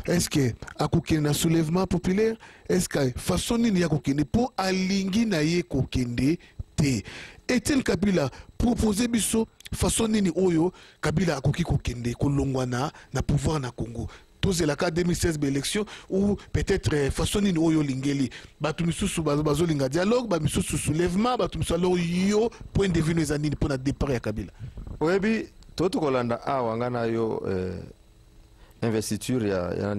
Est-ce que akokende na soulèvement populaire? Est-ce que façon nini ya kokende pour alingi na ye kokende te? Est-il Kabila proposer biso façon nini oyo Kabila akoki kokende kolongwa na pouvoir na Congo? Tous la cas 2016 élection ou peut-être façon nini oyo lingeli batu misusu bazo linga dialogue ba misusu soulèvement batu misusu alors yo point de vue nos anini pour na départ ya Kabila. Oyebi toto kolanda awa ngana yo investiture ya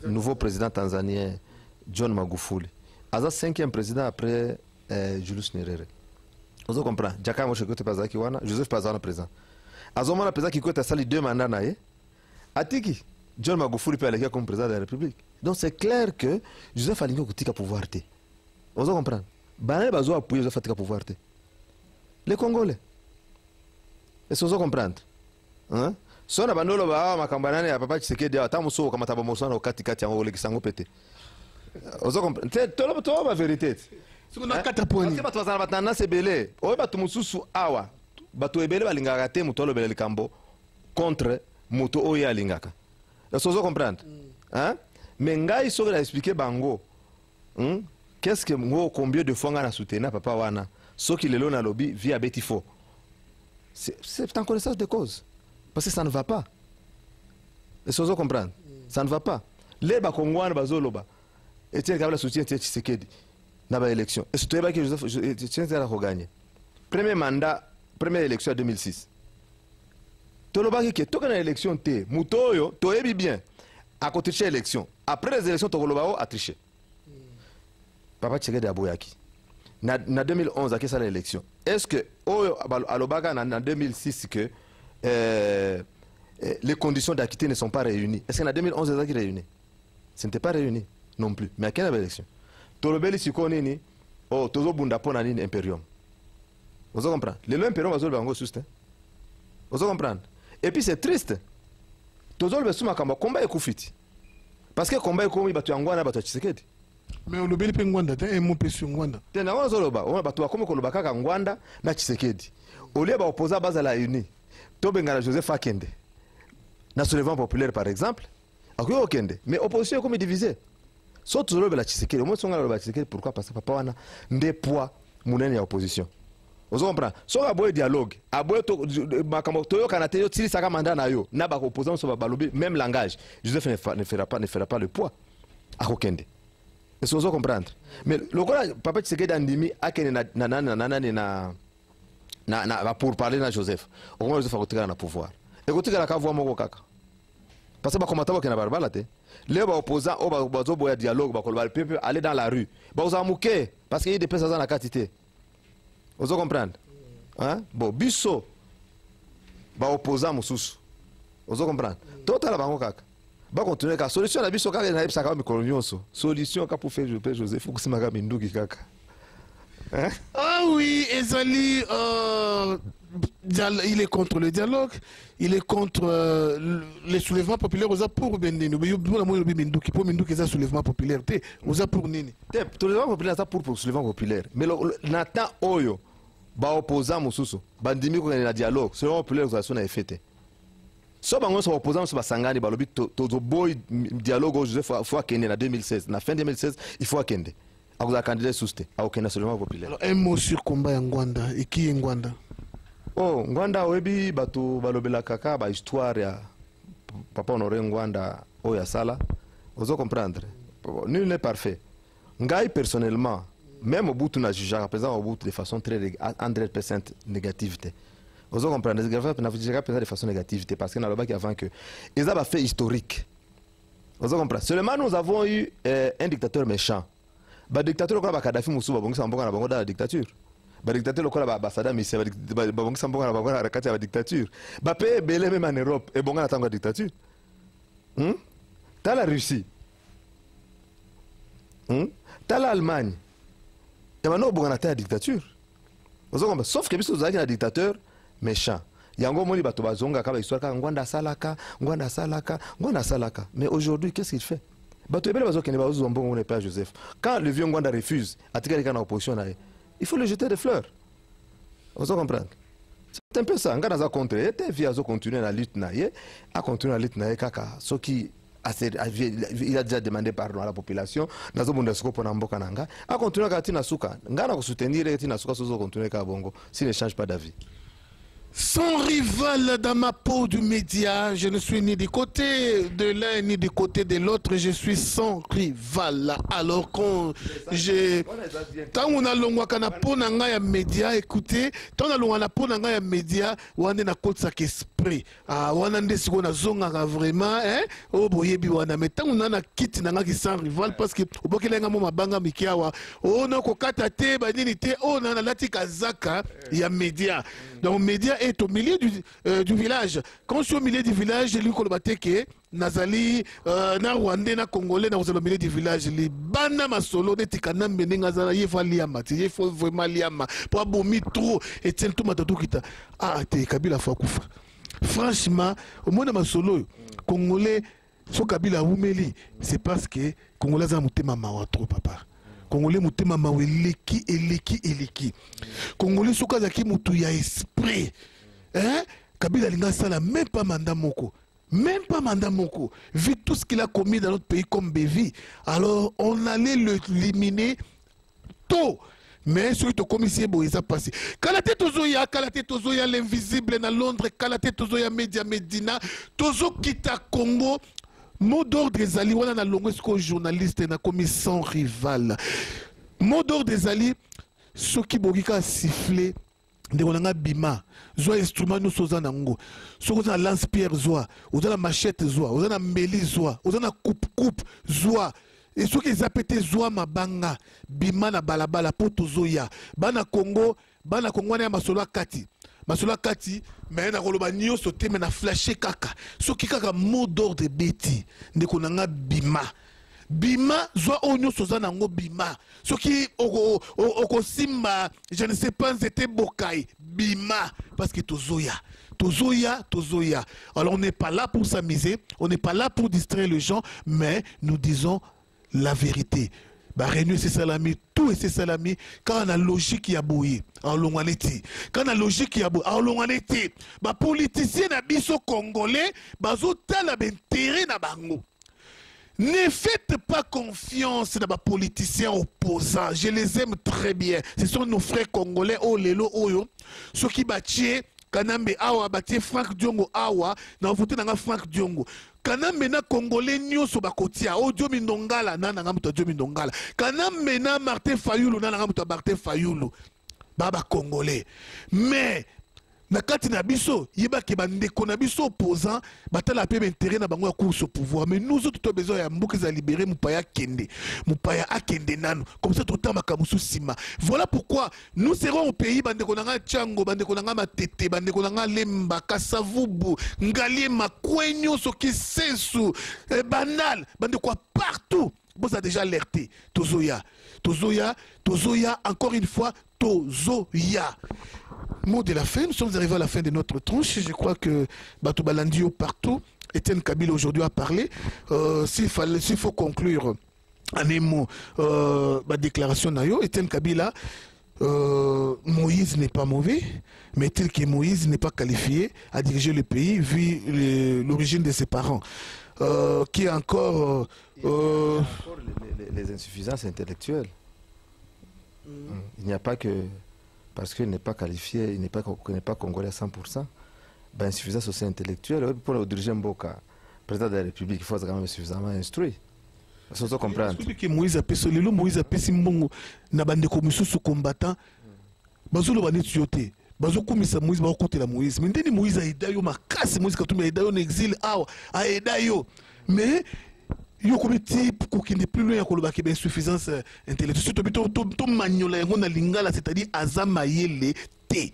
nouveau président tanzanien John Magufuli. Aza 5e président après Julius Nyerere. Vous comprenez? Jakaya Moshe Kikwete pazaki wana, Joseph Pazana président. Azoma na président Kikwete sali 2 mandats na ye. Atiki John Magufuli peut aller comme président de la République. Donc c'est clair que Joseph Alingo Koutika pouvoir. Vous comprenez? Bané Bazo appuyer Joseph Alingo pouvoir. Les Congolais. Est-ce que vous comprenez? Hein? So na bandolo ba makambanane ya papa Tshisekedi atamuso kama tabamoso na katikati yango lekisango pete. Vous comprenez? Toi la vérité. Ce qu'on a 4 points. Parce que bato bazana batana se belé. Oye bato mususu awa. Bato ebele balingaka te mutolo belé likambo contre moto oya lingaka. Est-ce que vous comprenez? Hein? Mais ngai so la expliquer bango. Qu'est-ce que moi combien de fois on a soutenu papa wana? Ce qui le lona lobby via Betifo. C'est en connaissance de cause. Parce que ça ne va pas. Est-ce que vous comprenez? Ça ne va pas. Les Bakongouans bazoloba. Et tiens Kabila soutient Tshisekedi dans la élection. Et surtout que Joseph Tshisekedi a gagné. Premier mandat, première élection en 2006. Tolobaki que toka na élection té mutoyo toyebi bien à côté de l'élection après les élections tolobao a triché papa Tshisekedi aboyaki na 2011 a kessa l'élection est-ce que oyo alobaka na 2006 que les conditions d'acquitté ne sont pas réunies? Est-ce que na 2011 ils ont réuni? Ce n'était pas réuni non plus. Mais à quelle élection? Tolobeli sikoni ni oh tozo bunda pona ni imperium. Vous comprenez? Le imperium va zo bango suste. Vous comprenez? Et puis c'est triste. tozoloba suma kamba combat ekufiti parce que combat ekomi bato ya ngwanda bato ya Tshisekedi mais olobeli pe ngwanda te mo pe sur ngwanda te na wana zoloba on bato bakomi koloba kaka ngwanda na Tshisekedi olie ba opposa bazala uni to bengana Joseph Akende na soulèvement populaire par exemple akoyo okende mais opposition comme divisée so tozoloba la Tshisekedi au moins songa la Tshisekedi pourquoi parce que papa wana nde poids munene ya opposition. Vous comprenez? Si on a un dialogue, on a un opposant sur le même langage. Joseph ne fera pas le poids. Est-ce que vous comprenez? Mais le papa Tshisekedi Andimi a pour parler de Joseph. Au moins, Joseph a un pouvoir. Et quand il a un pouvoir, parce que comment tu as dit les opposants ont un dialogue, ils aller dans la rue. Ils ont parce qu'il y a des personnes dans la quantité. Vous comprenez? Hein? Bon, biso, ba opposant mususu. Vous comprenez? Total bango kaka. Ba continuer ka solution na biso kaka na ebisa ka mikolo nyonso. Solution ka pour faire Joseph Kusima Minduki kaka. Hein? Ah oui, Ezali il est contre le dialogue, il est contre les soulèvements populaires aux pour Bendeni. Minduki pour Minduki ça soulèvement populaire té, aux pour nini. Té, soulèvement populaire ça pour soulèvement populaire. Mais Nathan Oyo ba opposant mususu bandimi ko na dialogue selon populaire organisation na effet so bango so opposant so basangani balobi to boy dialogue au Joseph faut akende na 2016 na fin 2016 il faut akende akuza candidat souste a aucun seulement populaire. Alors un mot sur combat ya Ngwanda et qui est Ngwanda? Oh Ngwanda oyebi bato balobela kaka ba histoire ya papa Honoré Ngwanda o ya sala ozo comprendre nul n'est parfait ngai personnellement même au bout de la juge présent au bout de façon très 100% négativité. Vous comprenez, de façon négativité parce que dans le bac avant que ils avaient fait historique. Vous comprenez. Seulement nous avons eu un dictateur méchant. Le dictateur comme Kadhafi Moussouba, bon ça dans la dictature. Le dictateur comme Saddam Hussein, bon ça dans la dictature. Le pays belé même en Europe et bon dans la dictature. T'as la Russie. T'as l'Allemagne. Il y a une dictature. Sauf que vous avez un dictateur méchant. Il y a un moment où il y a une histoire Ngwanda Salaka. Mais aujourd'hui, qu'est-ce qu'il fait? Joseph. Quand le vieux Ngwanda refuse à tirer en opposition, il faut le jeter des fleurs. Vous comprenez? C'est un peu ça. Ngwanda a contré. Il a continué la lutte. Il a déjà demandé pardon à la population. A continué à soutenir s'il ne change pas d'avis. Sans rival dans ma peau du média, je ne suis ni du côté de l'un ni du côté de l'autre, je suis sans rival. Alors quand tant on a l'ongwa kana pona ya média, écoutez, tant on a l'ongwa pona ya média, on est na côte sa esprit. Ah, on a des secondes à zonga vraiment, hein? Oh boyebi wana, mais tant on a kit nanga qui sans rival parce que au boki lenga mo mabanga mikiawa, oh non kokata te ba nini te, oh na lati kazaka ya média. Donc média est au milieu du village. Quand je suis au milieu du village, je lui dis Nazali, na Rwandais, na Congolais, na au milieu du village. Les banda masolo, ne tikana meninga zala, il faut liama, il faut vraiment liama. Pour abomi trop, et tiens tout matadou kita. Ah, te Kabila Fakoufa. Franchement, au moins ma solo, Congolais, so Kabila Oumeli, c'est parce que Congolais za mutema mawa trop papa. Congolais mutema mawa eleki. Congolais soka zaki mutu ya esprit. Hein? Kabila linga sala même pas mandat moko. Même pas mandat moko. Vu tout ce qu'il a commis dans notre pays comme Bévi, alors on allait l'éliminer tôt. Mais ce qui est commis ici, il a passé. Kalate Tozoya, l'invisible dans Londres, Kalate Tozoya, Média Medina, Tozo Kita Congo, mot d'ordre des alliés, on a longué ce journaliste, on a commis sans rival. Mot d'ordre des alliés, ceux qui a sifflé, on a bima, zoa instrument nous sommes en ango, so on a lance-pierre zoa, on a la machette zoa, on a la mêlée zoa, on a la coupe zoa. Et ceux qui zapété zoa mabanga, bima na balabala poto zoya, bana Congo na masola kati. Masola kati, mais na koloba nyo sote mais na flashé kaka. Ceux qui kaka mot d'ordre beti, ne konanga bima. bima zwa onyo soza nango bima soki okosimba je ne sais pas c'était bokai bima parce que tozoya. Alors on n'est pas là pour s'amuser, on n'est pas là pour distraire les gens, mais nous disons la vérité. Bah réunion c'est salami, tout et c'est salami. Quand on a logique y a bouillé, en longaneti. Quand on a logique y a bouillé, en longaneti. Bah politicien na biso congolais, bah zota la intérêt na bango. Ne faites pas confiance dans les politiciens opposants. Je les aime très bien. Ce sont nos frères congolais. Oh lelo oyo, ceux qui battent. Kanambe awa batie Frank Diongo awa na voté na Frank Diongo. Kanambe na congolais nyoso bakotia o Dio Mindongala na nga muto Dio Mindongala. Kanambe na Martin Fayulu na nga muto Martin Fayulu. Baba congolais. Mais na kati na biso yeba ke bandeko na biso opposant batala pe intérêt na bango ya course au pouvoir, mais nous autres besoin ya mbuka za libérer mupaya akende nanu comme ça tout makamusu sima. Voilà pourquoi nous serons au pays bandeko na nga Tchango, bandeko na nga Matete, bandeko na nga Lemba, Kasavubu, Ngalie Makwenyo soki Sesu, Banal, bandeko partout. Vous avez déjà alerté. Tozoya, encore une fois, Tozoya. Mot de la fin, nous sommes arrivés à la fin de notre tranche. Je crois que Bato Balandio partout, Etienne Kabila aujourd'hui a parlé. S'il faut conclure en un mot, ma déclaration Nayo, Etienne Kabila, Moïse n'est pas mauvais, mais tel que Moïse n'est pas qualifié à diriger le pays vu l'origine de ses parents. Qui est encore... les insuffisances intellectuelles. Il n'y a pas que... Parce qu'il n'est pas qualifié, il n'est pas congolais à 100%, ben, insuffisance aussi intellectuelle. Pour le dirigeant Mboka, président de la République, il faut quand même suffisamment instruit. Il faut comprendre. Moïse a fait Moïse a fait Simbongo, n'a pas de commission sous combattant. Bazolo va net yoté. Bazo kumisa Moïse va côté la Moïse. Mais ndeni Moïse a aidé yo makasi Moïse quand tu m'as aidé en exil a aidé yo. Mais yo comme type qui n'est plus loin à koloba qui insuffisance intellectuelle. To maniola yango na lingala c'est-à-dire azamayele te.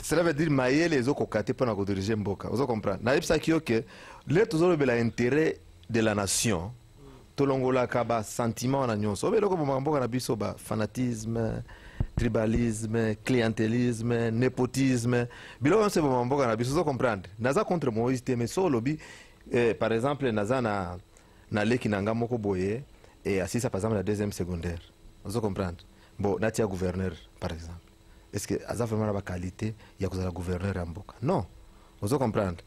Cela veut dire mayele les autres kokate pour na diriger Mboka. Vous comprenez? Na yebisa ki que les toujours be l'intérêt de la nation. Tolongola kaba sentiment na nyonso. Obe loko Mboka na biso ba fanatisme, tribalisme, clientélisme, népotisme. Bilo c'est Mboka na biso comprendre. Naza contre Moïse mais so lobby par exemple naza na leki nanga moko boye et assisa par exemple la deuxième secondaire. Vous comprenez? Bon, natia gouverneur par exemple. Est-ce que ça vraiment la qualité il y a la gouverneur en Mboka? Non. Vous comprenez?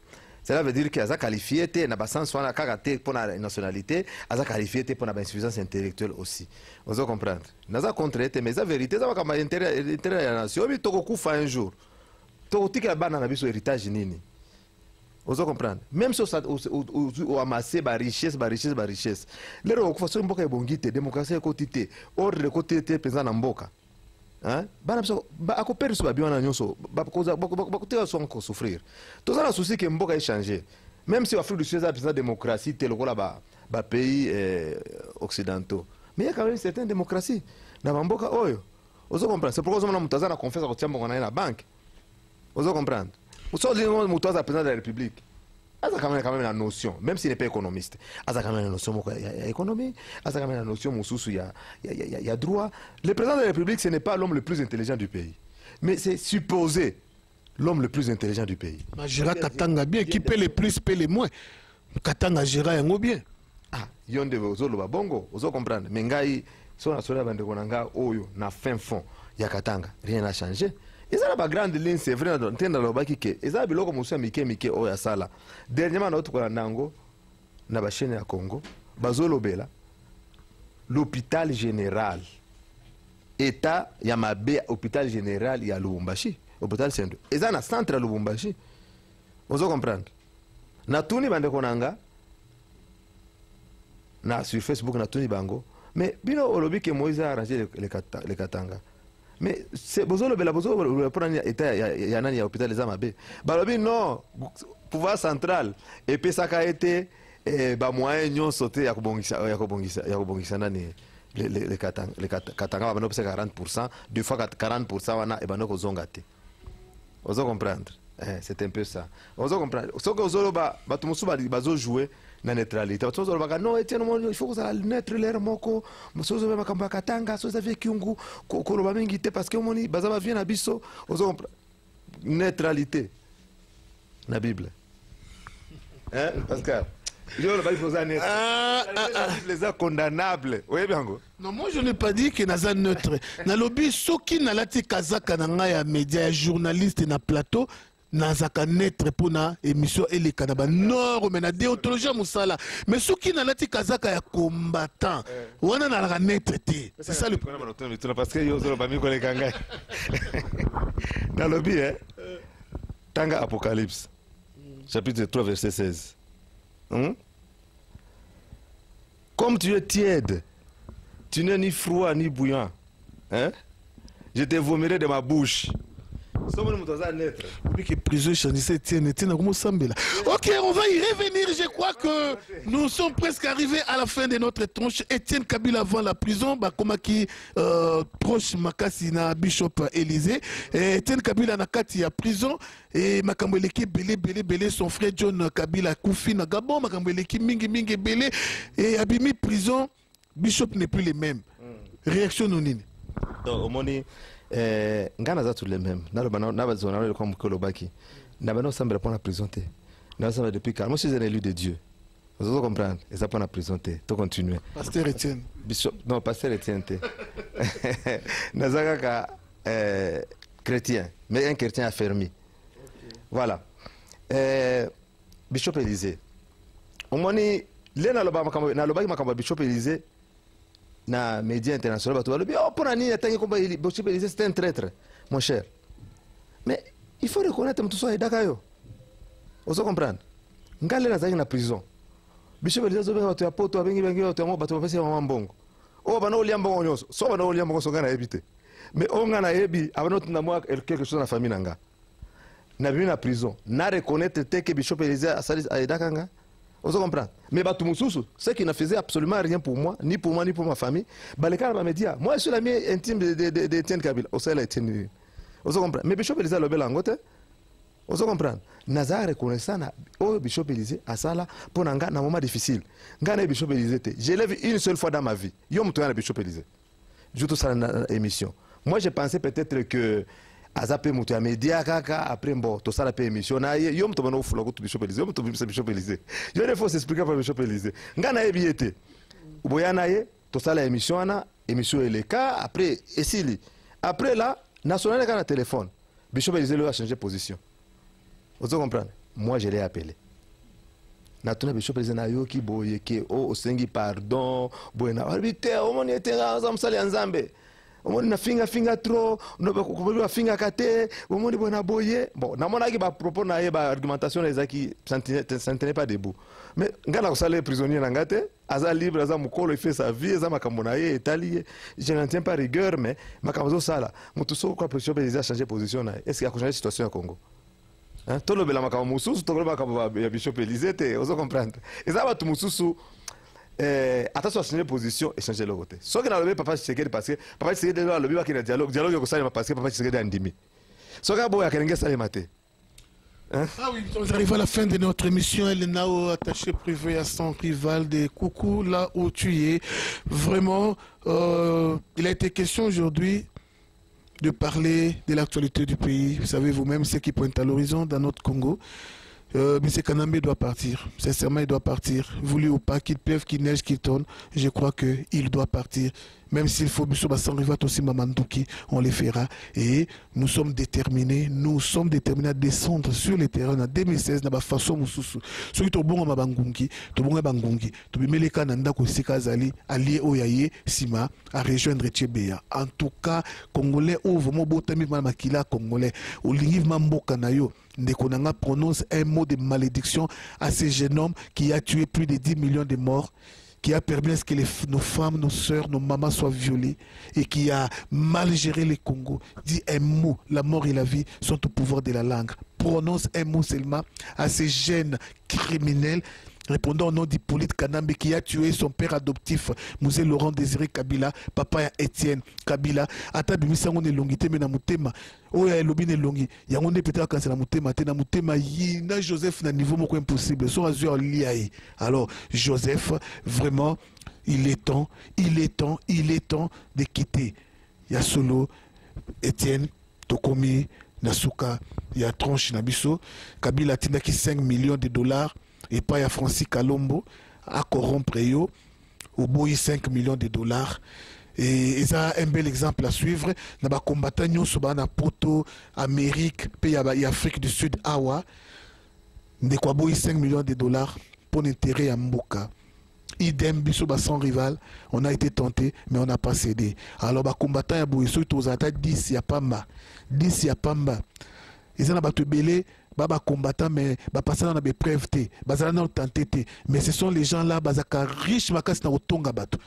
Cela veut dire que ça qualifié té na sens soit kagate pour la nationalité, ça qualifié té pour la insuffisance intellectuelle aussi. Vous comprenez? Naza contre té mais la vérité ça va comme intérêt de la nation. Mais toko kufa un jour. Toko tika bana na biso héritage nini? Vous comprenez? Même si on amassé la richesse. Les gens qui font Mboka ebongite, démocratie est côté, ordre de côté présent dans Mboka. Hein? À côté de ce bien à nyonso, côté sont encore souffrir. Tout ça, le souci que Mboka ait changé. Même si l'Afrique du Sud a la démocratie, tel que là-bas, pays occidentaux, mais il y a quand même une certaine démocratie. Dans Mboka, vous comprenez? C'est pourquoi on a confiance à la banque. Vous comprenez? Vous savez, le président de la République, il a quand même la notion, même s'il n'est pas économiste, il a quand même la notion de l'économie, il a quand même la notion il y a droit. Le président de la République, ce n'est pas l'homme le plus intelligent du pays, mais c'est supposé l'homme le plus intelligent du pays. Gérard Katanga bien, qui paie le plus, paie le moins. Katanga Gérard yango bien. Ah, yonde ozoloba bongo, vous comprenez? Mais ngai, son national bandeko nanga oyo na fin fond, ya Katanga, rien n'a changé. Et ça la grande ligne, c'est vrai, dans le baki que, et ça biloko musa mike oya sala. Dernièrement notre nango na ba chaîne ya Congo, bazolo bela. L'hôpital général État Yamabe hôpital général ya Lubumbashi, hôpital Sendo. Et ça na centre à Lubumbashi. Vous comprenez? Na tuni bande konanga na sur Facebook na tuni bango, mais bino olobi que Moïse a arrangé les Katanga. Mais c'est besoin de prendre l'état il y a un hôpital les Amabe. Balobi non, pouvoir central et puis ça a été ba moyen ñon sauter ya kobongisa nani les Katanga ba no 40%, deux fois 40% wana e ba no kozonga te. Vous comprendre? C'est un peu ça. On comprend. Ce que vous jouer na neutralité. Non, Etienne, il faut que ça neutre l'air moko. Mosozo ba makamba katanga, so za vikiungu, ko lo ba mingi te parce que moni bazaba vient na biso. On comprend. Neutralité. La Bible. Hein, Pascal? Les condamnables. Oui, bien. Non, moi je n'ai pas dit que Naza neutre. Na lobby, ceux qui n'a lati kazaka na ya média, journaliste na plateau, Nazaka neutre pour na émission et les canaba nord, mais na déontologie musala. Mais ceux qui n'a lati kazaka ya combattant, on a la neutre. C'est ça le problème. Parce que yo ba mi ko le kanga. Na lobby, hein. Tanga Apocalypse. Chapitre 3 verset 16. Comme tu es tiède, tu n'es ni froid ni bouillant, hein? Je te vomirai de ma bouche. Ok, on va y revenir. Je crois que nous sommes presque arrivés à la fin de notre tronche. Etienne Kabila avant la prison, comme qui proche Makasi na Bishop Élysée. Etienne Kabila na kati ya prison et Makambeleki belé son frère John Kabila Koufi na Gabon, Makambeleki mingi belé et Abimi prison. Bishop n'est plus les mêmes. Réaction nonine. Au moni ngana za tous les mêmes. Na bazona le comme Kolobaki. Na bano semble pour la prison té. Na semble depuis car moi je suis un élu de Dieu. Vous allez comprendre, et ça pas la prison té. To continuer. Pasteur Etienne. Bishop non, pasteur Etienne té. Nazaka chrétien, mais un chrétien affermi. Voilà. Bishop Élysée. Au moni lena loba makamba na loba makamba Bishop Élysée. Na médias internationaux, c'est un traître, mon cher. Mais il faut reconnaître tout ça et d'accord. Vous comprenez? Ngale na na prison. Bishop Élysée tu as poto bengi tu as bato pesi mama mbongo. O bana oliamba onyoso. So bana oliamba ko songana ebite. Mais on ngana ebi abana tuna moi quelque chose na famille nanga. Na bi na prison. Na reconnaître que Bishop Élysée a sali a dakanga. Vous comprenez? Mais Batumususu, ce qui ne faisait absolument rien pour moi, ni pour ma famille, Balekana m'a dit, moi je suis l'ami intime d'Etienne Kabila. Vous comprenez? Mais Bishop Élysée a le bel angote. Vous comprenez? Nazar reconnaissant au Bishop Élysée à ça là pour un moment difficile. Ngana Bishop Élysée, je l'ai vu une seule fois dans ma vie. Yom tu as Bishop Élysée. Je tout ça dans l'émission. Moi je pensais peut-être que Azape mutu ya média kaka après bon tout ça la émission na yom to bano fula ko Bishop Élysée yom to Bishop Élysée je ne faut s'expliquer par Bishop Élysée ngana ebiete boyana ye to ça la émission na émission est le cas après esili après là national kana téléphone Bishop Élysée lui a changé position. Vous comprenez? Moi je l'ai appelé na tuna Bishop Élysée na yo ki boye ke o sengi pardon boyena arbité o moni etenga zamsali nzambe. Omoni na finga trop, no finga kate, omoni bona boye. Bon, na mona ki ba propos na ye ba argumentation les qui s'entendait pas debout. Mais ngana ko sale prisonnier na ngate, aza libre aza mukolo il fait sa vie, aza makambo na ye etali. Je n'en tiens pas rigueur mais makambo sala. Mutu so kwa Bishop Élysée a changé position na. Est-ce qu'il a changé la situation au Congo? Hein? Tout le bela makambo mususu, tout le makambo ya Bishop Élysée te, vous comprendre. Et ça va tout mususu attention à changer position et changer le côté. Ce que n'a le papa Tshisekedi parce que papa Tshisekedi là le biba qui na dialogue yo ça parce que papa Tshisekedi a ndimi. Ce que boya kelenge ça le maté. Ah oui, nous arrivons à la fin de notre émission. Elle est now attachée privée à son rival de Coucou, là où tu es. Vraiment, il a été question aujourd'hui de parler de l'actualité du pays. Vous savez vous-même ce qui pointe à l'horizon dans notre Congo. M. Kanambe doit partir. Sincèrement, il doit partir. Voulu ou pas, qu'il pleuve, qu'il neige, qu'il tourne, je crois qu'il doit partir. Même s'il faut, aussi Mamandouki, on les fera. Et nous sommes déterminés à descendre sur les terrains en 2016, na ba façon mususu. Soki to bonga mabangungi, to bonga bangungi, to bimeleka nanda ko sikazali, allié oyaye, sima, à rejoindre Tchébéa. En tout cas, Congolais, ouvre mon botami makila Congolais, ou lingiv mamboka na yo. Ndekonanga prononce un mot de malédiction à ce jeune homme qui a tué plus de 10 millions de morts, qui a permis à ce que nos femmes, nos sœurs, nos mamans soient violées et qui a mal géré le Congo. Dit un mot, la mort et la vie sont au pouvoir de la langue. Prononce un mot seulement à ces jeunes criminels répondant au nom d'Hippolyte Kanambe qui a tué son père adoptif, Mouzé Laurent Désiré Kabila, papa ya Étienne Kabila, ata bimisango ne longi te me na mutema, oya elobi ne longi, yango ne peut-être quand c'est na mutema te na mutema yi na Joseph na niveau moko impossible, so azur liaé. Alors Joseph, vraiment, il est temps de quitter. Ya solo Étienne Tokomi Nasuka, ya tranche Nabiso, Kabila tindaki 5 millions de dollars. Et pas à Francis Kalombo à corrompre yo au bout 5 millions de dollars. Et ça un bel exemple à suivre. N'a pas combattant nous sur na poto Amérique, pays Afrique du Sud awa. De quoi bout 5 millions de dollars pour intérêt à Mboka. Idem biso sans rival, on a été tenté mais on n'a pas cédé. Alors ba combattant ya bout surtout aux attaques 10 ya Pamba. 10 ya Pamba. Ils en a battu belé. Baba combattant mais passer dans des preuves bazana tenté mais ce sont les gens là bazaka riche makasi na otonga bato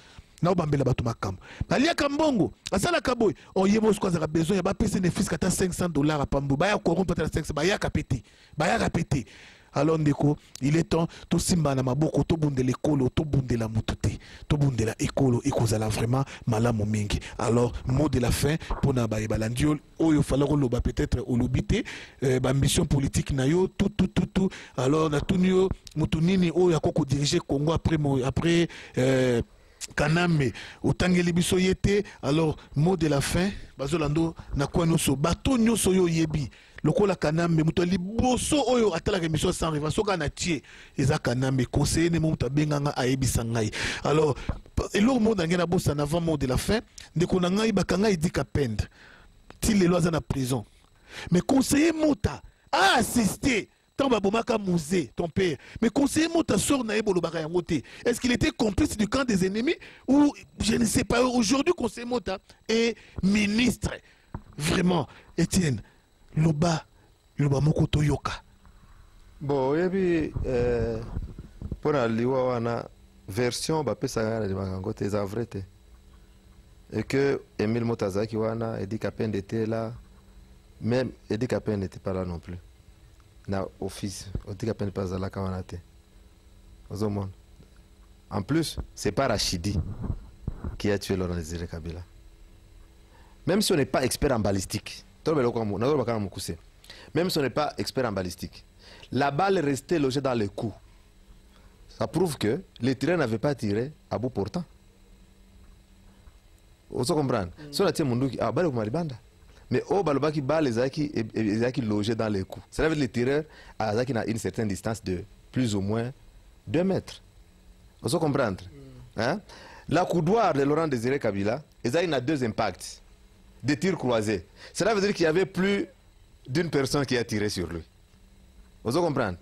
na obambela bato makam balia kambongo asala kaboy on yebo ce qu'on a besoin ya ba pese ne fils kata $500 à pambo baya corrompre peut-être 500 baya kapete. Alors ndeko il est temps tout simba na maboko to bundela ekolo to bundela mututé to bundela ekolo ekozala vraiment malamu mingi. Alors mot de la fin pour na ba balandiol oyo fala ko loba peut-être olobité ba mission politique na yo tout alors na tunyo mutunini oyo akoko diriger Congo après Kanambe utangeli biso yete. Alors mot de la fin bazolando na kwa noso bato nyoso yo yebi lokola Kanambe muto liboso oyo atalaka mission sans rival soka na tie eza Kanambe conseiller ne muta benganga ayebisa ngai. Alors elo mot ngena bossa na avant mot de la fin ndeko na ngai bakanga idika pendre ti lelo aza na prison mais conseiller muta a assisté tant babomaka Mouzé ton père mais conseiller muta sort na ebolo baka yango te. Est-ce qu'il était complice du camp des ennemis ou je ne sais pas. Aujourd'hui conseiller muta est ministre vraiment. Étienne loba moko toyoka bon yebi pour liwa wana version ba pesa ngana de makango te za vrai te et que Emile Motazaki wana Edi Kapende était là, même Edi Kapende n'était pas là non plus na office Edi Kapende pas là quand on était aux hommes. En plus c'est pas Rachidi qui a tué Laurent Désiré Kabila, même si on n'est pas expert en balistique. Même si on n'est pas expert en balistique, la balle restait logée dans le cou. Ça prouve que les tireurs n'avaient pas tiré à bout portant. Vous comprenez? Si on a tiré mon doux, mais au balobaki balle les logés dans le cou. Ça veut dire que les tireurs à une certaine distance de plus ou moins 2 mètres. Vous comprenez? Hein? La coudoir de Laurent Désiré Kabila, il a 2 impacts. Des tirs croisés. Cela veut dire qu'il y avait plus d'une personne qui a tiré sur lui. Vous comprenez?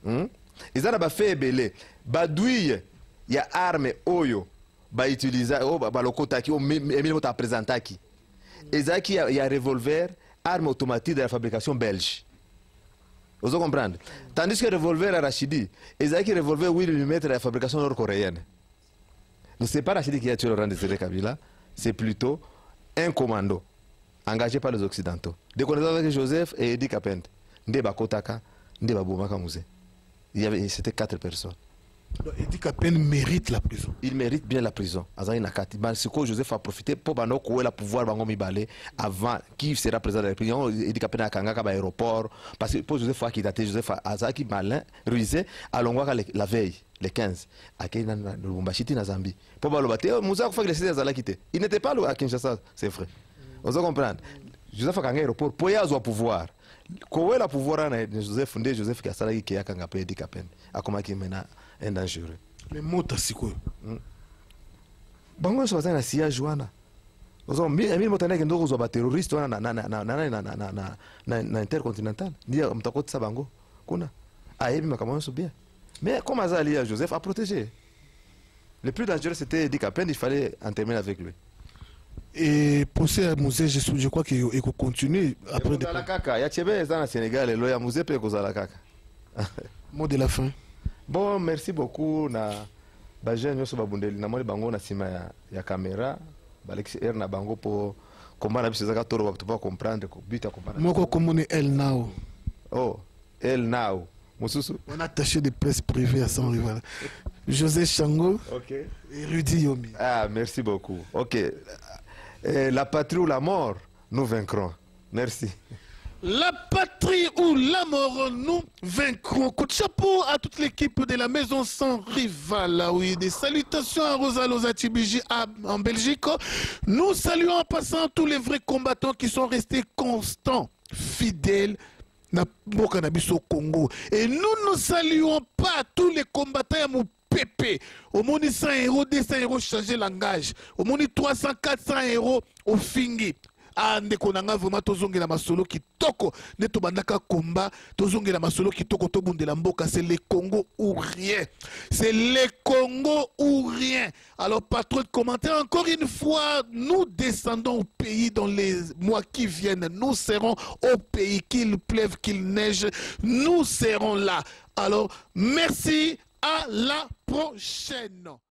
Ils ont fait belé. Badouille, il y a arme oyo, ba utiliser, ba lokotaki, Emile Mota présentaki. Il y a revolver, arme automatique de la fabrication belge. Vous comprenez? Tandis que le revolver à Rachidi, il y a un revolver 8 mm de la fabrication nord-coréenne. Ce n'est pas Rachidi qui a tué Laurent Désiré Kabila, c'est plutôt un commando engagé par les Occidentaux. Dès qu'on est avec Joseph et Edi Kapende, Ndeba Kotaka, Ndeba Boumaka Mouzé. C'était 4 personnes. Donc Edi Kapende mérite la prison. Il mérite bien la prison. Ce que Joseph a profité pour le pouvoir avant qui sera président de la prison. Edi Kapende a Kangaka aéroport. Parce que pour Joseph a quitté, Joseph a malin, rusé, à Longwaka la veille. Les 15, à Lubumbashi, na Zambie. Pour il n'était pas à Kinshasa, c'est vrai. Vous comprenez? Joseph a aéroport, pour y avoir pouvoir. Quand il a pouvoir, Joseph qui a salarié qui a Kangapé Edi Kapende, a comment qui mène un dangereux. Les mots tassiko. Bango so bazana siya Joana. Ozo Emile Motane qui ndozo ba terroriste na intercontinental. Ndia mtakoti bango. Kuna. Ayebi makamano so bien. Mais comme Azali Joseph a protégé. Le plus dangereux c'était Edi Kapende, il fallait en terminer avec lui. Et pour ce musée, je crois qu'il faut continuer après. Il y a Tchébé dans le Sénégal, et le musée peut causer la caca. Mot de la fin. Bon, merci beaucoup. Na Bajen Yoso Babundeli, na moni bango na sima ya caméra, balexi air na bango pour combattre na bisaka toro pour comprendre ko but à comprendre. Moko komone El Now. Oh, El Now. Mosusu. On a attaché des presse privées à son rival. José Chango et Rudy Yomi. Ah, merci beaucoup. Ok. La patrie ou la mort, nous vaincrons. Merci. La patrie ou la mort, nous vaincrons. Coup de chapeau à toute l'équipe de la Maison Sans Rival. Oui, des salutations à Rosa Loza Tibiji en Belgique. Nous saluons en passant tous les vrais combattants qui sont restés constants, fidèles na au Congo. Et nous ne saluons pas tous les combattants à mon pépé. Au moins 100 euros, 200 euros changer langage. Au moins 300, 400 euros au fingi. Ndeko nanga vraiment tozongela masolo kitoko neto bandaka komba tozongela masolo kitoko to bundela mboka, c'est le Congo ou rien, c'est le Congo ou rien. Alors pas trop de commentaires, encore une fois nous descendons au pays dans les mois qui viennent, nous serons au pays, qu'il pleuve, qu'il neige, nous serons là. Alors merci, à la prochaine.